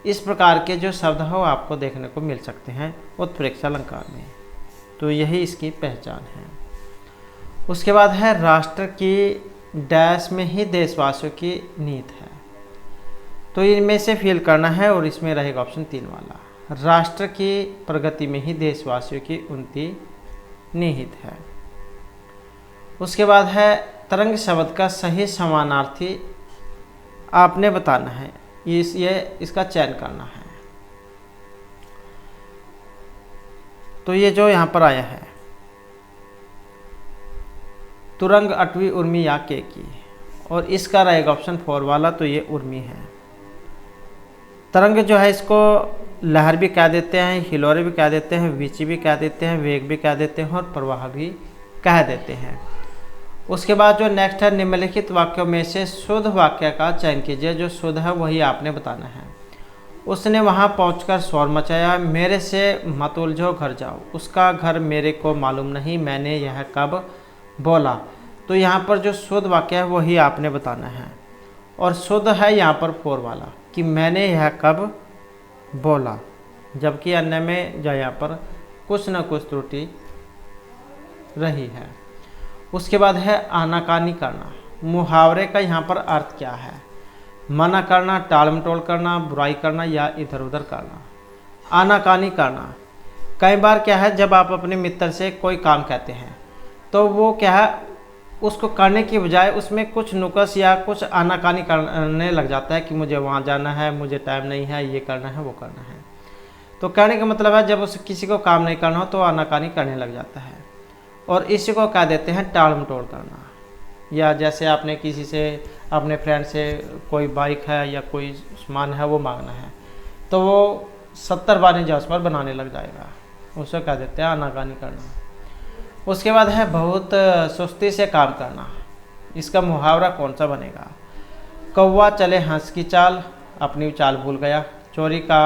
इस प्रकार के जो शब्द हो आपको देखने को मिल सकते हैं उत्प्रेक्षा अलंकार में, तो यही इसकी पहचान है। उसके बाद है राष्ट्र की डैश में ही देशवासियों की नीत है, तो इनमें से फील करना है और इसमें रहेगा ऑप्शन 3 वाला। राष्ट्र की प्रगति में ही देशवासियों की उन्नति निहित है। उसके बाद है तरंग शब्द का सही समानार्थी आपने बताना है, इसका चयन करना है। तो ये जो यहाँ पर आया है, तुरंग, अटवी, उर्मी या के की, और इसका रहेगा ऑप्शन 4 वाला, तो ये उर्मी है। तरंग जो है इसको लहर भी कह देते हैं, हिलोरे भी कह देते हैं, वीची भी कह देते हैं, वेग भी कह देते हैं और प्रवाह भी कह देते हैं। उसके बाद जो नेक्स्ट है, निम्नलिखित वाक्यों में से शुद्ध वाक्य का चयन कीजिए। जो शुद्ध है वही आपने बताना है। उसने वहां पहुंचकर शोर मचाया, मेरे से मत उलझो, घर जाओ। उसका घर मेरे को मालूम नहीं, मैंने यह कब बोला। तो यहाँ पर जो शुद्ध वाक्य है वही आपने बताना है। और शुद्ध है यहाँ पर 4 वाला कि मैंने यह कब बोला, जबकि अन्य में जो यहाँ पर कुछ न कुछ त्रुटि रही है। उसके बाद है आनाकानी करना। मुहावरे का यहाँ पर अर्थ क्या है? मना करना, टाल मटोल करना, बुराई करना या इधर उधर करना। आनाकानी करना कई बार क्या है, जब आप अपने मित्र से कोई काम कहते हैं तो वो क्या है, उसको करने की बजाय उसमें कुछ नुक्स या कुछ आनाकानी करने लग जाता है कि मुझे वहाँ जाना है, मुझे टाइम नहीं है, ये करना है, वो करना है। तो कहने का मतलब है जब उस किसी को काम नहीं करना हो तो आनाकानी करने लग जाता है, और इसी को कह देते हैं टाल मटोल करना। या जैसे आपने किसी से, अपने फ्रेंड से कोई बाइक है या कोई सामान है वो मांगना है, तो वो 70 बानी जा उस पर बनाने लग जाएगा, उसे कह देते हैं आनाकानी करना। उसके बाद है बहुत सुस्ती से काम करना। इसका मुहावरा कौन सा बनेगा? कौवा चले हंस की चाल, अपनी चाल भूल गया। चोरी का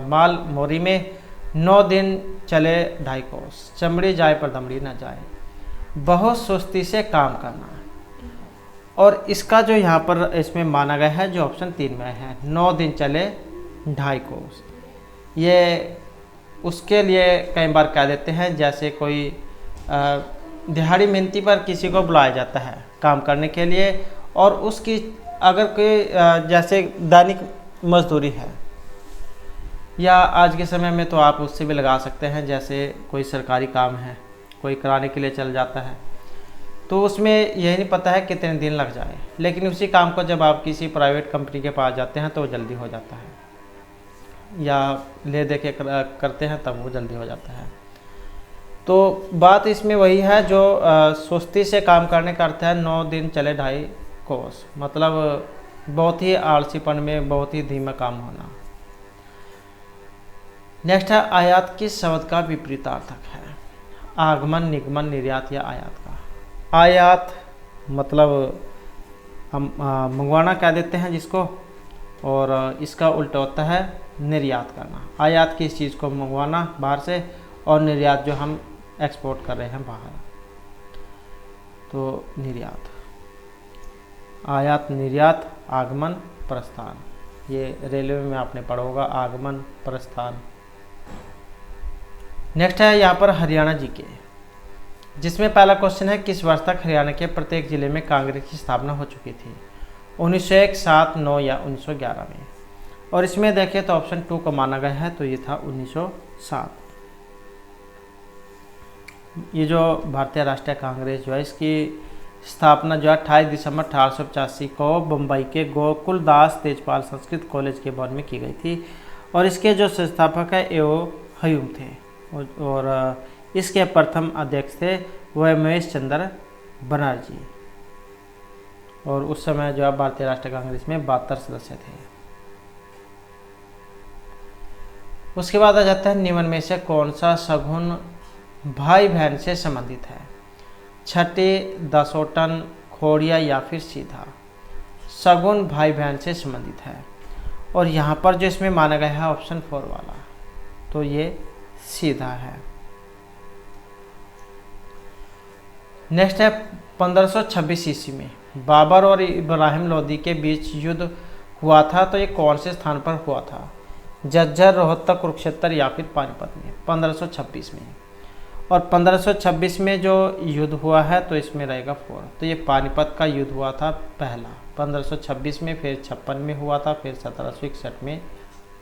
माल मोरी में, 9 दिन चले 2.5 कोस। चमड़ी जाए पर दमड़ी न जाए। बहुत सुस्ती से काम करना। और इसका जो यहाँ पर इसमें माना गया है, जो ऑप्शन 3 में है, 9 दिन चले 2.5 कोस। ये उसके लिए कई बार कह देते हैं, जैसे कोई दिहाड़ी मिहनती पर किसी को बुलाया जाता है काम करने के लिए, और उसकी अगर कोई जैसे दैनिक मजदूरी है, या आज के समय में तो आप उससे भी लगा सकते हैं, जैसे कोई सरकारी काम है, कोई कराने के लिए चल जाता है, तो उसमें यही नहीं पता है कितने दिन लग जाए, लेकिन उसी काम को जब आप किसी प्राइवेट कंपनी के पास जाते हैं तो वो जल्दी हो जाता है, या ले दे के करते हैं तब वो जल्दी हो जाता है। तो बात इसमें वही है जो सुस्ती से काम करने का अर्थ है 9 दिन चले 2.5 कोस, मतलब बहुत ही आलसीपन में बहुत ही धीमा काम होना। नेक्स्ट है आयात किस शब्द का विपरीतार्थक है? आगमन, निगमन, निर्यात या आयात का। आयात मतलब हम मंगवाना कह देते हैं जिसको, और इसका उल्टा होता है निर्यात करना। आयात किस चीज़ को मंगवाना बाहर से, और निर्यात जो हम एक्सपोर्ट कर रहे हैं बाहर, तो निर्यात। आयात, निर्यात, आगमन, प्रस्थान, ये रेलवे में आपने पढ़ा होगा, आगमन, प्रस्थान। नेक्स्ट है यहाँ पर हरियाणा जीके, जिसमें पहला क्वेश्चन है किस वर्ष तक हरियाणा के प्रत्येक जिले में कांग्रेस की स्थापना हो चुकी थी? 1901, 7, 9 या 1911 में। और इसमें देखें तो ऑप्शन 2 को माना गया है, तो ये था 1907। ये जो भारतीय राष्ट्रीय कांग्रेस जो है इसकी स्थापना जो है 28 दिसंबर 1885 को बम्बई के गोकुलदास तेजपाल संस्कृत कॉलेज के भवन में की गई थी और इसके जो संस्थापक है एओ हयूम थे और इसके प्रथम अध्यक्ष थे वह महेश चंद्र बनर्जी और उस समय जो है भारतीय राष्ट्रीय कांग्रेस में 72 सदस्य थे। उसके बाद आ जाता है निम्न में से कौन सा सगुन भाई बहन से संबंधित है? छठे, दसोटन, खोड़िया या फिर सीधा। सगुन भाई बहन से संबंधित है और यहाँ पर जो इसमें माना गया है ऑप्शन 4 वाला, तो ये सीधा है। नेक्स्ट है 1526 ईस्वी में बाबर और इब्राहिम लोदी के बीच युद्ध हुआ था, तो ये कौन से स्थान पर हुआ था? झज्जर, रोहतक, कुरुक्षेत्र या फिर पानीपत में? 1526 में। और 1526 में जो युद्ध हुआ है तो इसमें रहेगा 4, तो ये पानीपत का युद्ध हुआ था पहला 1526 में, फिर 56 में हुआ था, फिर 1761 में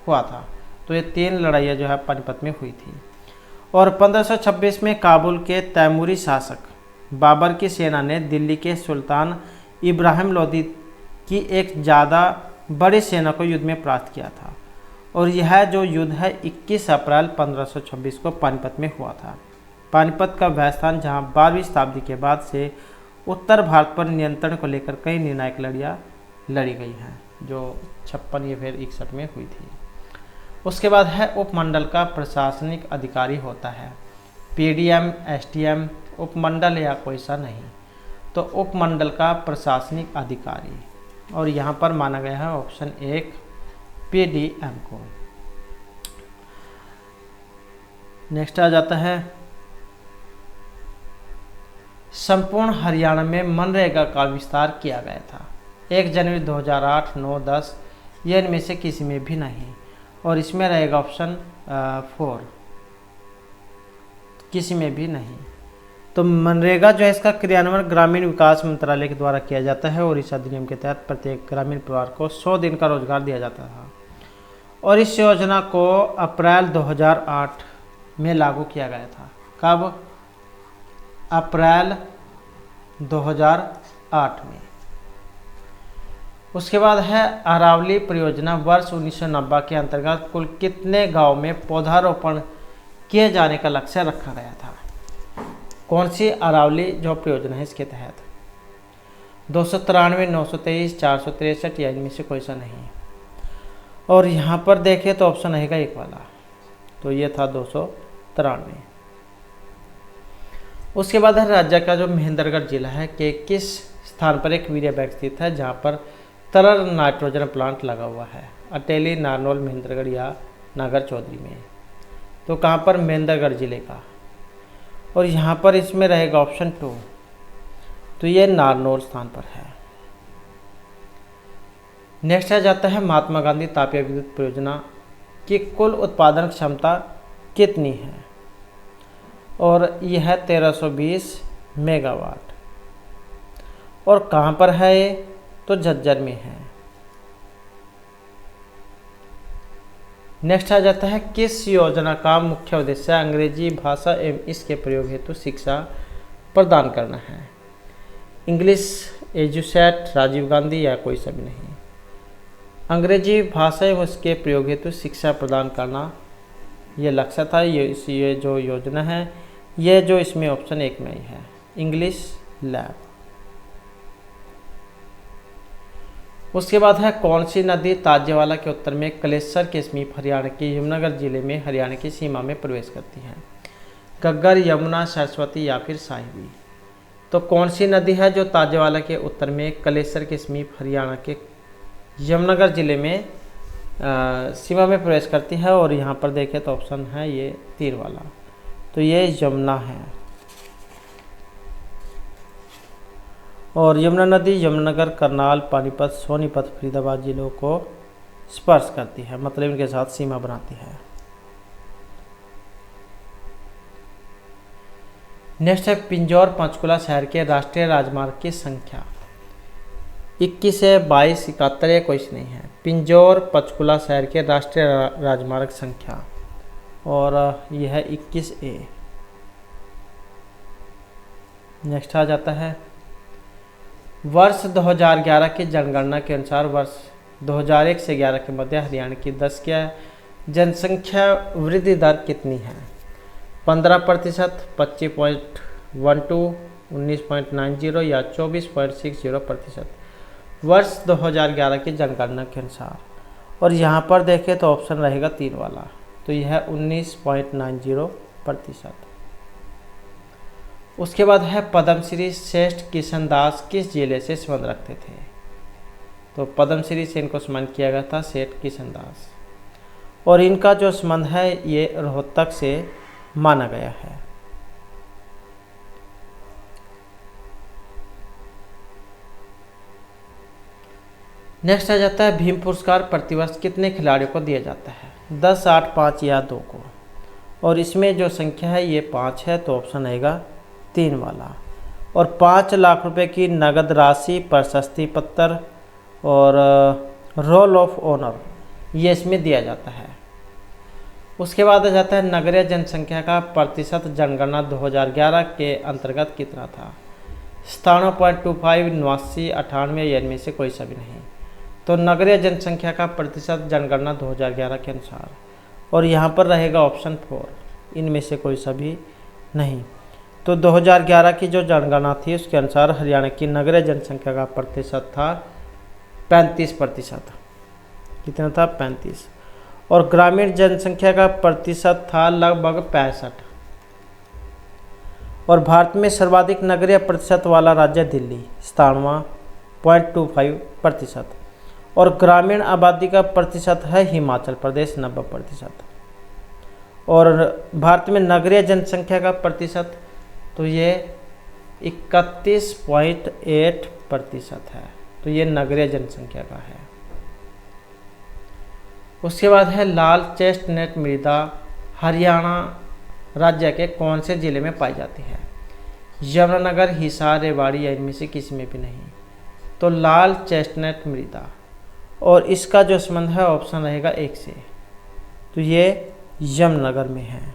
हुआ था। तो ये 3 लड़ाइयाँ जो है पानीपत में हुई थी। और 1526 में काबुल के तैमूरी शासक बाबर की सेना ने दिल्ली के सुल्तान इब्राहिम लोदी की एक ज़्यादा बड़ी सेना को युद्ध में परास्त किया था और यह जो युद्ध है 21 अप्रैल 1526 को पानीपत में हुआ था। पानीपत का वह स्थान जहाँ 12वीं शताब्दी के बाद से उत्तर भारत पर नियंत्रण को लेकर कई निर्णायक लड़ाइयाँ लड़ी गई हैं, जो 56 या फिर 61 में हुई थी। उसके बाद है उपमंडल का प्रशासनिक अधिकारी होता है पीडीएम, एसडीएम, उपमंडल या कोई सा नहीं, तो उपमंडल का प्रशासनिक अधिकारी और यहाँ पर माना गया है ऑप्शन 1 पीडीएम को। नेक्स्ट आ जाता है संपूर्ण हरियाणा में मनरेगा का विस्तार किया गया था। 1 जनवरी 2008, 9, 10 ये इनमें से किसी में भी नहीं और इसमें रहेगा ऑप्शन 4 किसी में भी नहीं। तो मनरेगा जो है इसका क्रियान्वयन ग्रामीण विकास मंत्रालय के द्वारा किया जाता है और इस अधिनियम के तहत प्रत्येक ग्रामीण परिवार को 100 दिन का रोजगार दिया जाता था और इस योजना को अप्रैल 2008 में लागू किया गया था। कब? अप्रैल 2008 में। उसके बाद है अरावली परियोजना वर्ष 1990 के अंतर्गत कुल कितने गांव में पौधारोपण किए जाने का लक्ष्य रखा गया था? कौन सी अरावली जो परियोजना है इसके तहत? 293, 923, 463 या इनमें से कोई सा नहीं। और यहाँ पर देखें तो ऑप्शन रहेगा 1 वाला, तो ये था 293। उसके बाद है राज्य का जो महेंद्रगढ़ जिला है कि किस स्थान पर एक वीर्य बैंक स्थित है जहाँ पर तरल नाइट्रोजन प्लांट लगा हुआ है? अटेली, नारनौल, महेंद्रगढ़ या नागर चौधरी में? तो कहाँ पर? महेंद्रगढ़ जिले का। और यहाँ पर इसमें रहेगा ऑप्शन 2, तो ये नारनौल स्थान पर है। नेक्स्ट आ जाता है महात्मा गांधी तापीय विद्युत परियोजना की कुल उत्पादन क्षमता कितनी है? और यह है 1320 मेगावाट। और कहाँ पर है ये? तो झज्जर में है। नेक्स्ट आ जाता है किस योजना का मुख्य उद्देश्य अंग्रेजी भाषा एवं इसके प्रयोग हेतु शिक्षा प्रदान करना है? इंग्लिश एजुसेट, राजीव गांधी या कोई सब नहीं। अंग्रेजी भाषा एवं उसके प्रयोग हेतु शिक्षा प्रदान करना ये लक्ष्य था। ये जो योजना है ये जो इसमें ऑप्शन 1 में ही है, इंग्लिश लैब। उसके बाद है कौन सी नदी ताजेवाला के उत्तर में कलेसर के समीप हरियाणा के यमुनानगर जिले में हरियाणा की सीमा में प्रवेश करती है? घग्गर, यमुना, सरस्वती या फिर साहिबी? तो कौन सी नदी है जो ताजेवाला के उत्तर में कलेसर के समीप हरियाणा के यमुनानगर जिले में सीमा में प्रवेश करती है? और यहाँ पर देखें तो ऑप्शन है ये 3 वाला, तो ये यमुना है। और यमुना नदी यमुनानगर, करनाल, पानीपत, सोनीपत, फरीदाबाद जिलों को स्पर्श करती है, मतलब इनके साथ सीमा बनाती है। नेक्स्ट है पिंजौर पंचकुला शहर के राष्ट्रीय राजमार्ग की संख्या 21 है, 22, 71 या कोई नहीं है? पिंजौर पंचकुला शहर के राष्ट्रीय राजमार्ग संख्या, और यह है 21A। नेक्स्ट आ जाता है वर्ष 2011 की जनगणना के अनुसार वर्ष 2001 से 11 के मध्य हरियाणा की 10 की जनसंख्या वृद्धि दर कितनी है? 15%, 25.12, 19.90 या 24.60% वर्ष 2011 की जनगणना के अनुसार। और यहाँ पर देखें तो ऑप्शन रहेगा 3 वाला, तो यह है 19.90%। उसके बाद है पद्मश्री श्रेष्ठ किशन दास किस जिले से संबंध रखते थे? तो पद्मश्री से इनको सम्मानित किया गया था सेठ किशन दास, और इनका जो संबंध है ये रोहतक से माना गया है। नेक्स्ट आ जाता है भीम पुरस्कार प्रतिवर्ष कितने खिलाड़ियों को दिया जाता है? 10, 8, 5 या 2 को। और इसमें जो संख्या है ये 5 है, तो ऑप्शन आएगा 3 वाला। और 5 लाख रुपए की नगद राशि, प्रशस्ति पत्र और रोल ऑफ ऑनर ये इसमें दिया जाता है। उसके बाद आ जाता है नगरीय जनसंख्या का प्रतिशत जनगणना 2011 के अंतर्गत कितना था? 97.25, 89, 98 या इनमें से कोई सा भी नहीं। तो नगरीय जनसंख्या का प्रतिशत जनगणना 2011 के अनुसार, और यहाँ पर रहेगा ऑप्शन 4, इनमें से कोई सा भी नहीं। तो 2011 की जो जनगणना थी उसके अनुसार हरियाणा की नगरीय जनसंख्या का प्रतिशत था 35%। कितना था? 35। और ग्रामीण जनसंख्या का प्रतिशत था लगभग 65। और भारत में सर्वाधिक नगरीय प्रतिशत वाला राज्य दिल्ली 97.25%। और ग्रामीण आबादी का प्रतिशत है हिमाचल प्रदेश 90%। और भारत में नगरीय जनसंख्या का प्रतिशत तो ये 31.8% है। तो ये नगरीय जनसंख्या का है। उसके बाद है लाल चेस्टनट मृदा हरियाणा राज्य के कौन से जिले में पाई जाती है? यमुनानगर, हिसार, रेवाड़ी या इनमें से किसी में भी नहीं। तो लाल चेस्टनट मृदा, और इसका जो संबंध है ऑप्शन रहेगा 1 से, तो ये यमुनानगर में है।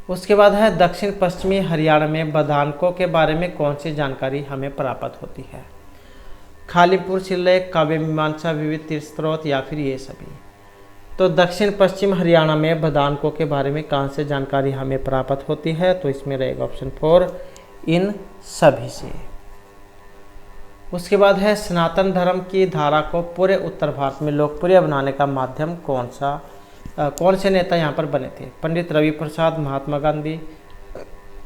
उसके बाद है दक्षिण पश्चिमी हरियाणा में बदानकों के बारे में कौन सी जानकारी हमें प्राप्त होती है? खालीपुर शिलालेख, काव्य मीमांसा, विविध तीर्थ स्रोत या फिर ये सभी। तो दक्षिण पश्चिम हरियाणा में बदानकों के बारे में कहाँ से जानकारी हमें प्राप्त होती है? तो इसमें रहेगा ऑप्शन 4, इन सभी से। उसके बाद है सनातन धर्म की धारा को पूरे उत्तर भारत में लोकप्रिय बनाने का माध्यम कौन से नेता यहाँ पर बने थे? पंडित रवि प्रसाद, महात्मा गांधी,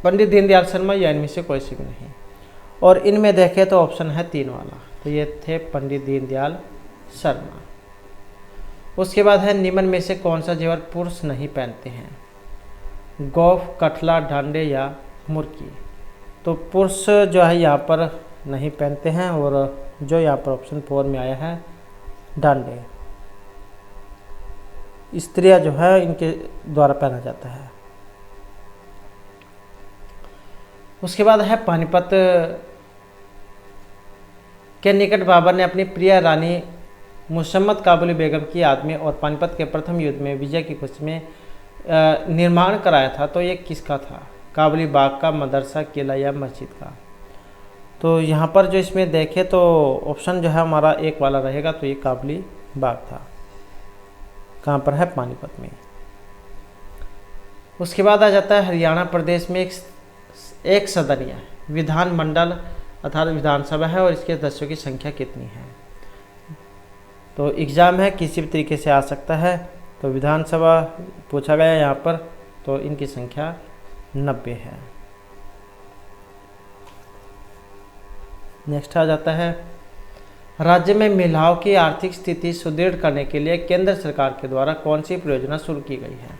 पंडित दीनदयाल शर्मा या इनमें से कोई से भी नहीं। और इनमें देखें तो ऑप्शन है 3 वाला, तो ये थे पंडित दीनदयाल शर्मा। उसके बाद है निम्न में से कौन सा जेवर पुरुष नहीं पहनते हैं? गोफ, कठला, डांडे या मुर्की। तो पुरुष जो है यहाँ पर नहीं पहनते हैं, और जो यहाँ पर ऑप्शन 4 में आया है डांडे, स्त्रियां जो है इनके द्वारा पहना जाता है। उसके बाद है पानीपत के निकट बाबर ने अपनी प्रिय रानी मुसम्मत काबुली बेगम की याद में और पानीपत के प्रथम युद्ध में विजय की खुशी में निर्माण कराया था। तो ये किसका था? काबुली बाग का, मदरसा, किला या मस्जिद का। तो यहाँ पर जो इसमें देखें तो ऑप्शन जो है हमारा 1 वाला रहेगा, तो ये काबुली बाग था। कहाँ पर है? पानीपत में। उसके बाद आ जाता है हरियाणा प्रदेश में एक सदनीय विधानमंडल अर्थात विधानसभा है, और इसके सदस्यों की संख्या कितनी है? तो एग्ज़ाम है, किसी भी तरीके से आ सकता है। तो विधानसभा पूछा गया यहाँ पर, तो इनकी संख्या 90 है। नेक्स्ट आ जाता है राज्य में महिलाओं की आर्थिक स्थिति सुदृढ़ करने के लिए केंद्र सरकार के द्वारा कौन सी परियोजना शुरू की गई है?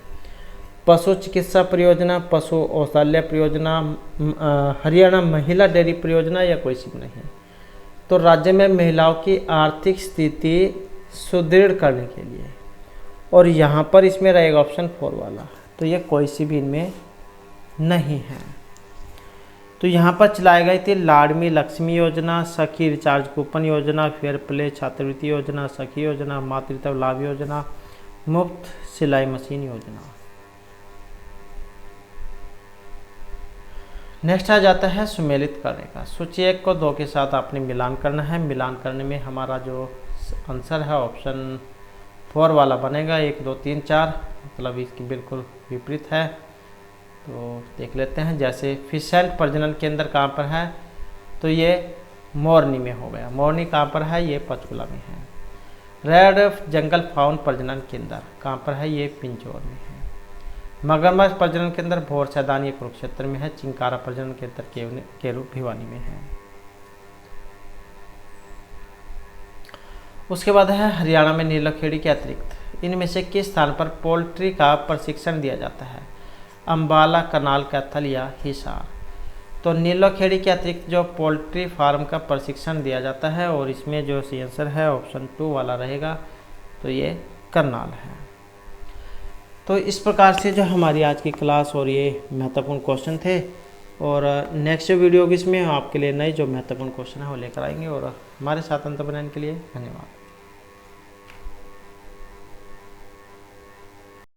पशु चिकित्सा परियोजना, पशु औषधालय परियोजना, हरियाणा महिला डेयरी परियोजना या कोई सी नहीं। तो राज्य में महिलाओं की आर्थिक स्थिति सुदृढ़ करने के लिए, और यहाँ पर इसमें रहेगा ऑप्शन 4 वाला, तो ये कोई सी भी इनमें नहीं है। तो यहाँ पर चलाई गई थी लाडमी लक्ष्मी योजना, सखी रिचार्ज कूपन योजना, फेयर प्ले छात्रवृत्ति योजना, सखी योजना, मातृत्व लाभ योजना, मुफ्त सिलाई मशीन योजना। नेक्स्ट आ जाता है सुमेलित करने का। सूची 1 को 2 के साथ आपने मिलान करना है। मिलान करने में हमारा जो आंसर है ऑप्शन 4 वाला बनेगा। 1 2 3 4 मतलब इसकी बिल्कुल विपरीत है। तो देख लेते हैं, जैसे फिशेंट प्रजनन केंद्र कहाँ पर है, तो ये मोरनी में हो गया। मोरनी कहाँ पर है, ये पंचकुला में है। रेड जंगल फाउन प्रजनन केंद्र कहाँ पर है, ये पिंजौर में है। मगरमच्छ प्रजनन केंद्र भोर सैदान ये कुरुक्षेत्र में है। चिंकारा प्रजनन केंद्र केरू भिवानी में है। उसके बाद है हरियाणा में नीलोखेड़ी के अतिरिक्त इनमें से किस स्थान पर पोल्ट्री का प्रशिक्षण दिया जाता है, अम्बाला, करनाल, कैथल या हिसार। तो नीलोखेड़ी के अतिरिक्त जो पोल्ट्री फार्म का प्रशिक्षण दिया जाता है, और इसमें जो सी आंसर है ऑप्शन 2 वाला रहेगा, तो ये करनाल है। तो इस प्रकार से जो हमारी आज की क्लास और ये महत्वपूर्ण क्वेश्चन थे, और नेक्स्ट वीडियो इसमें आपके लिए नए जो महत्वपूर्ण क्वेश्चन है वो लेकर आएंगे। और हमारे साथ अंत बनाने के लिए धन्यवाद।